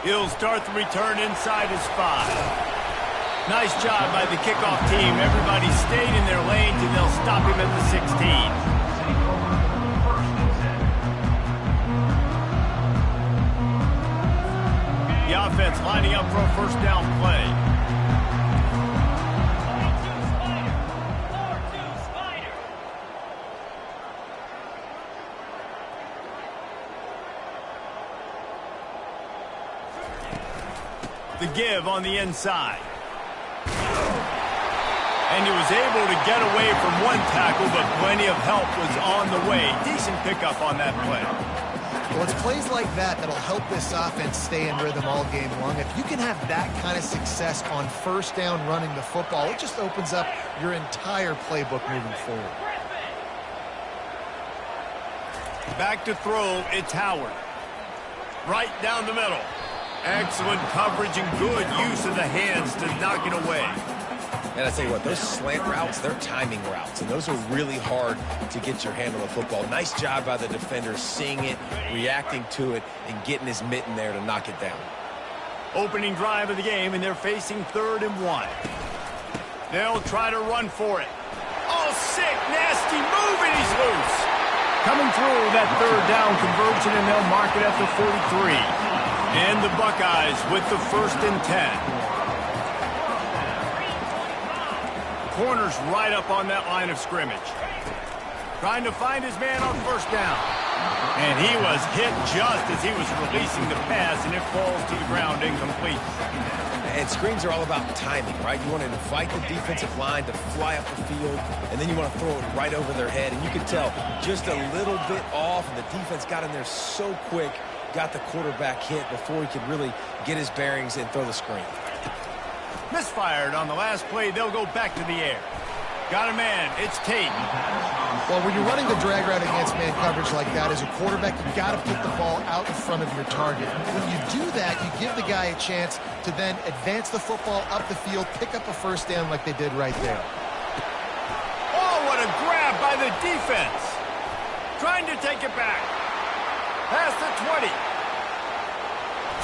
Speaker 1: He'll start the return inside his 5. Nice job by the kickoff team. Everybody stayed in their lanes, and they'll stop him at the 16. The offense lining up for a first down play.
Speaker 5: 4-2 Spider.
Speaker 1: The give on the inside. And he was able to get away from one tackle, but plenty of help was on the way. Decent pickup on that play.
Speaker 2: Well, it's plays like that that'll help this offense stay in rhythm all game long. If you can have that kind of success on first down running the football, it just opens up your entire playbook moving forward.
Speaker 1: Back to throw, it's Howard. Right down the middle. Excellent coverage and good use of the hands to knock it away.
Speaker 3: And I tell you what, those slant routes, they're timing routes, and those are really hard to get your hand on the football. Nice job by the defender seeing it, reacting to it, and getting his mitten there to knock it down.
Speaker 1: Opening drive of the game, and they're facing 3rd and 1. They'll try to run for it. Oh, sick, nasty move, and he's loose. Coming through that 3rd down conversion, and they'll mark it at the 43. And the Buckeyes with the 1st and 10. Corner's right up on that line of scrimmage. Trying to find his man on first down. And he was hit just as he was releasing the pass, and it falls to the ground incomplete.
Speaker 3: And screens are all about timing, right? You want to invite the defensive line to fly up the field, and then you want to throw it right over their head. And you can tell just a little bit off, and the defense got in there so quick, got the quarterback hit before he could really get his bearings and throw the screen.
Speaker 1: Misfired on the last play. They'll go back to the air. Got a man. It's Tate.
Speaker 2: Well, when you're running the drag route against man coverage like that, as a quarterback, you've got to put the ball out in front of your target. When you do that, you give the guy a chance to then advance the football up the field, pick up a first down like they did right there.
Speaker 1: Oh, what a grab by the defense. Trying to take it back. Past the 20.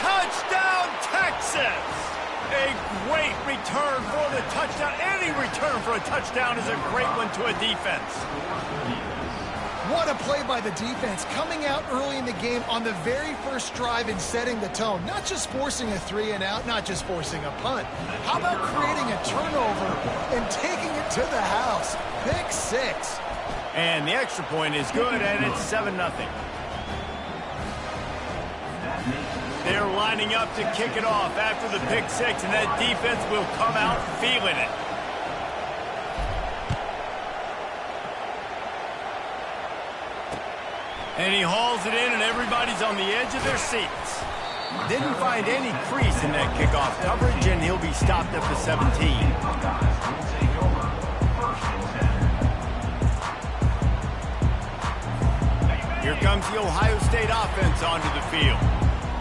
Speaker 1: Touchdown, Texas! A great return for the touchdown. Any return for a touchdown is a great one to a defense.
Speaker 2: What a play by the defense, coming out early in the game on the very first drive and setting the tone. Not just forcing a 3 and out, not just forcing a punt. How about creating a turnover and taking it to the house? Pick 6.
Speaker 1: And the extra point is good, and it's 7-0. They're lining up to kick it off after the pick 6, and that defense will come out feeling it. And he hauls it in, and everybody's on the edge of their seats. Didn't find any crease in that kickoff coverage, and he'll be stopped at the 17. Here comes the Ohio State offense onto the field.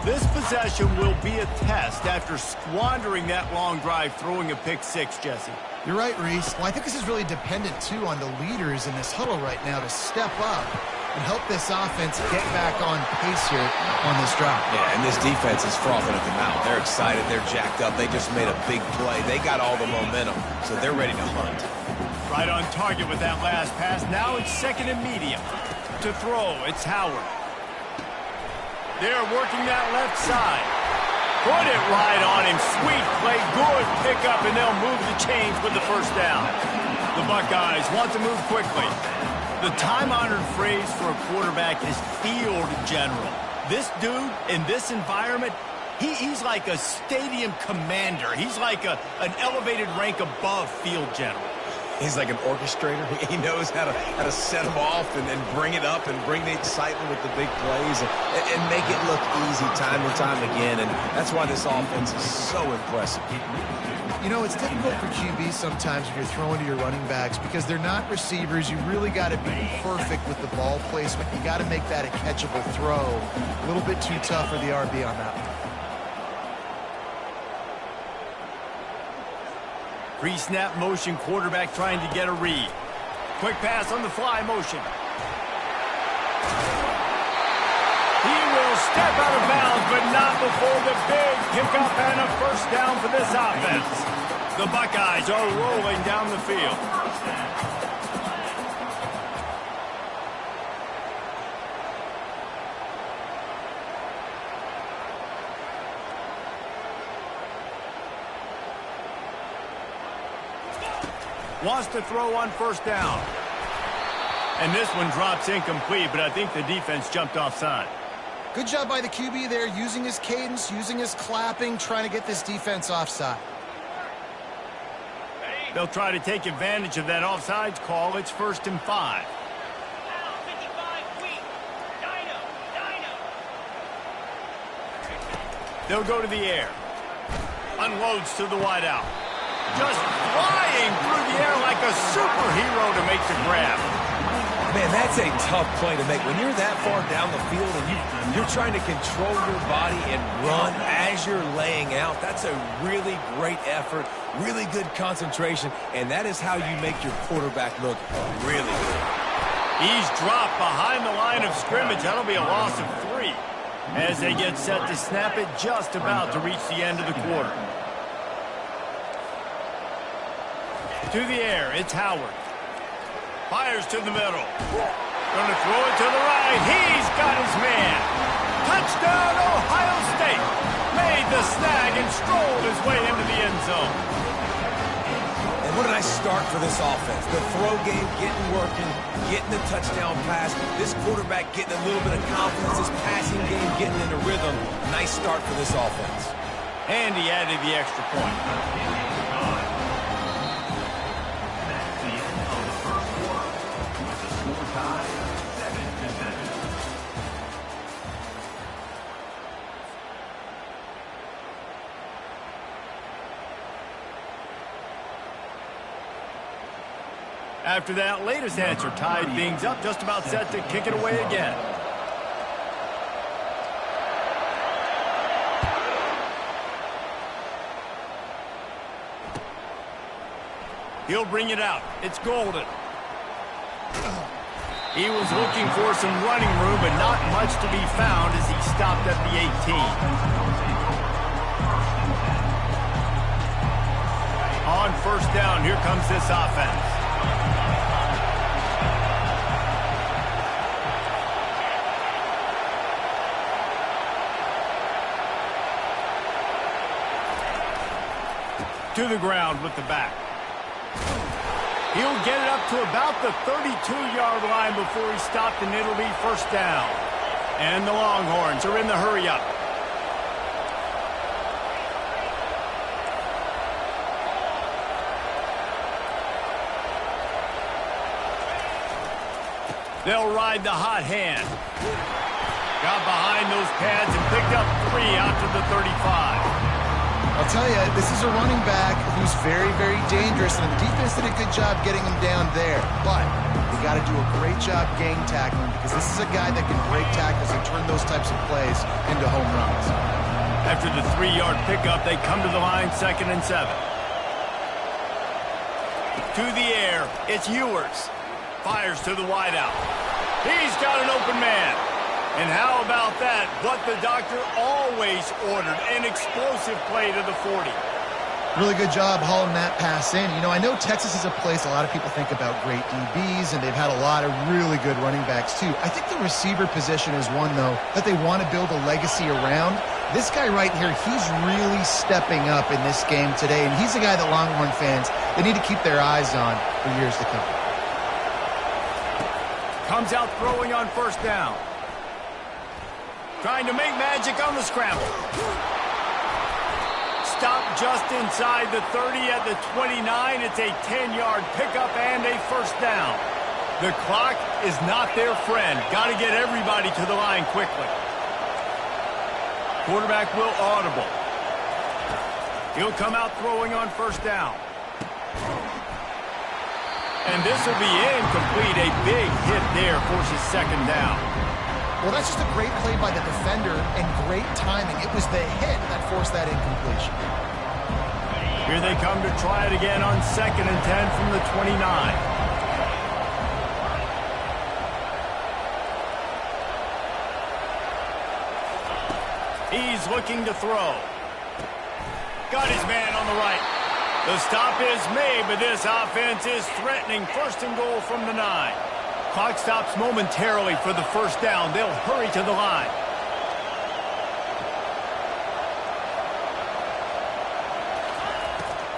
Speaker 1: This possession will be a test after squandering that long drive, throwing a pick 6, Jesse.
Speaker 2: You're right, Reese. Well, I think this is really dependent, too, on the leaders in this huddle right now to step up and help this offense get back on pace here on this drive.
Speaker 3: Yeah, and this defense is frothing at the mouth. They're excited. They're jacked up. They just made a big play. They got all the momentum, so they're ready to hunt.
Speaker 1: Right on target with that last pass. Now it's second and medium. To throw, it's Howard. They're working that left side. Put it right on him. Sweet play, good pickup, and they'll move the chains with the first down. The Buckeyes want to move quickly. The time-honored phrase for a quarterback is field general. This dude, in this environment, he's like a stadium commander. He's like an elevated rank above field general.
Speaker 3: He's like an orchestrator. He knows how to set them off and bring it up and bring the excitement with the big plays and make it look easy time and time again. And that's why this offense is so impressive.
Speaker 2: You know, it's difficult for QB sometimes when you're throwing to your running backs because they're not receivers. You really got to be perfect with the ball placement. You got to make that a catchable throw. A little bit too tough for the RB on that one.
Speaker 1: Pre-snap motion, quarterback trying to get a read. Quick pass on the fly motion. He will step out of bounds, but not before the big pickup and a first down for this offense. The Buckeyes are rolling down the field. Wants to throw on first down. And this one drops incomplete, but I think the defense jumped offside.
Speaker 2: Good job by the QB there, using his cadence, using his clapping, trying to get this defense offside.
Speaker 1: They'll try to take advantage of that offsides call. It's 1st and 5. They'll go to the air. Unloads to the wideout. Just flying through the air like a superhero to make the grab.
Speaker 3: Man, that's a tough play to make. When you're that far down the field and you're trying to control your body and run as you're laying out, that's a really great effort, really good concentration, and that is how you make your quarterback look really good.
Speaker 1: He's dropped behind the line of scrimmage. That'll be a loss of 3 as they get set to snap it just about to reach the end of the quarter. To the air, it's Howard. Fires to the middle. Going to throw it to the right. He's got his man. Touchdown, Ohio State. Made the snag and strolled his way into the end zone.
Speaker 3: And what a nice start for this offense. The throw game getting working, getting the touchdown pass. This quarterback getting a little bit of confidence. This passing game getting into rhythm. Nice start for this offense.
Speaker 1: And he added the extra point. After that latest answer tied things up, just about set to kick it away again. He'll bring it out. It's Golden. He was looking for some running room, but not much to be found as he stopped at the 18. On first down, here comes this offense. To the ground with the back. He'll get it up to about the 32-yard line before he stopped, and it'll be first down. And the Longhorns are in the hurry-up. They'll ride the hot hand. Got behind those pads and picked up 3 out to the 35.
Speaker 2: I'll tell you, this is a running back who's very, very dangerous, and the defense did a good job getting him down there. But you got to do a great job gang tackling because this is a guy that can break tackles and turn those types of plays into home runs.
Speaker 1: After the 3-yard pickup, they come to the line, 2nd and 7. To the air, it's Ewers. Fires to the wideout. He's got an open man. And how about that? What the doctor always ordered, an explosive play to the 40.
Speaker 2: Really good job hauling that pass in. You know, I know Texas is a place a lot of people think about great DBs, and they've had a lot of really good running backs too. I think the receiver position is one, though, that they want to build a legacy around. This guy right here, he's really stepping up in this game today, and he's a guy that Longhorn fans, they need to keep their eyes on for years to come.
Speaker 1: Comes out throwing on first down. Trying to make magic on the scramble. Stop just inside the 30 at the 29. It's a 10-yard pickup and a first down. The clock is not their friend. Got to get everybody to the line quickly. Quarterback will audible. He'll come out throwing on first down. And this will be incomplete. A big hit there forces second down.
Speaker 2: Well, that's just a great play by the defender and great timing. It was the hit that forced that incompletion.
Speaker 1: Here they come to try it again on 2nd and 10 from the 29. He's looking to throw. Got his man on the right. The stop is made, but this offense is threatening. 1st and goal from the 9. Clock stops momentarily for the first down. They'll hurry to the line.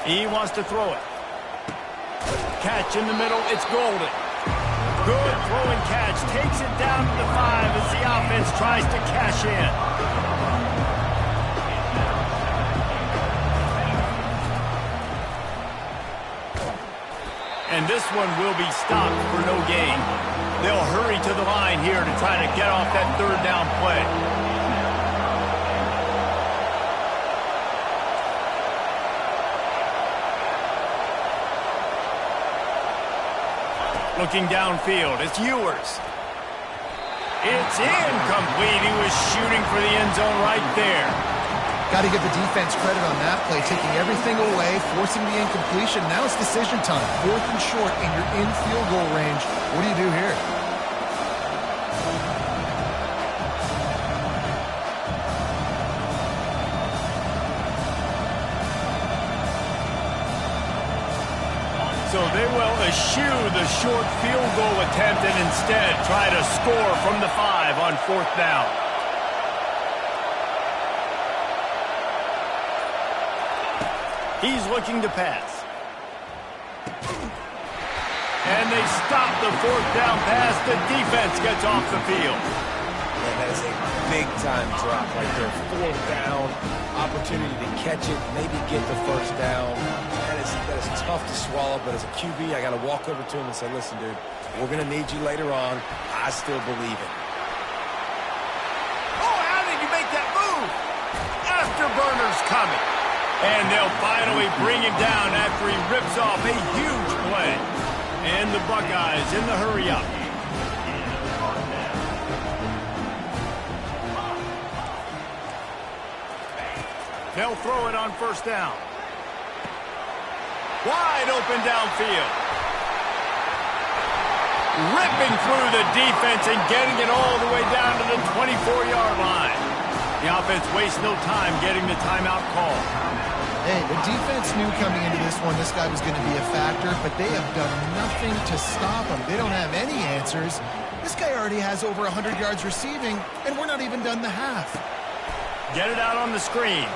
Speaker 1: He wants to throw it. Catch in the middle. It's golden. Good throw and catch. Takes it down to the 5 as the offense tries to cash in. And this one will be stopped for no gain. They'll hurry to the line here to try to get off that 3rd down play. Looking downfield, it's Ewers. It's incomplete. He was shooting for the end zone right there.
Speaker 2: Got to give the defense credit on that play, taking everything away, forcing the incompletion. Now it's decision time. 4th and short, and you're in field goal range. What do you do here?
Speaker 1: So they will eschew the short field goal attempt and instead try to score from the 5 on 4th down. He's looking to pass. And they stop the 4th down pass. The defense gets off the field.
Speaker 3: Man, that is a big-time drop right there. 4th down, opportunity to catch it, maybe get the first down. That is tough to swallow, but as a QB, I got to walk over to him and say, listen, dude, we're going to need you later on. I still believe it.
Speaker 1: Oh, how did you make that move? Afterburner's coming. And they'll finally bring him down after he rips off a huge play. And the Buckeyes in the hurry-up. They'll throw it on first down. Wide open downfield. Ripping through the defense and getting it all the way down to the 24-yard line. The offense wastes no time getting the timeout call.
Speaker 2: Hey, the defense knew coming into this one this guy was going to be a factor, but they have done nothing to stop him. They don't have any answers. This guy already has over 100 yards receiving, and we're not even done the half.
Speaker 1: Get it out on the screen.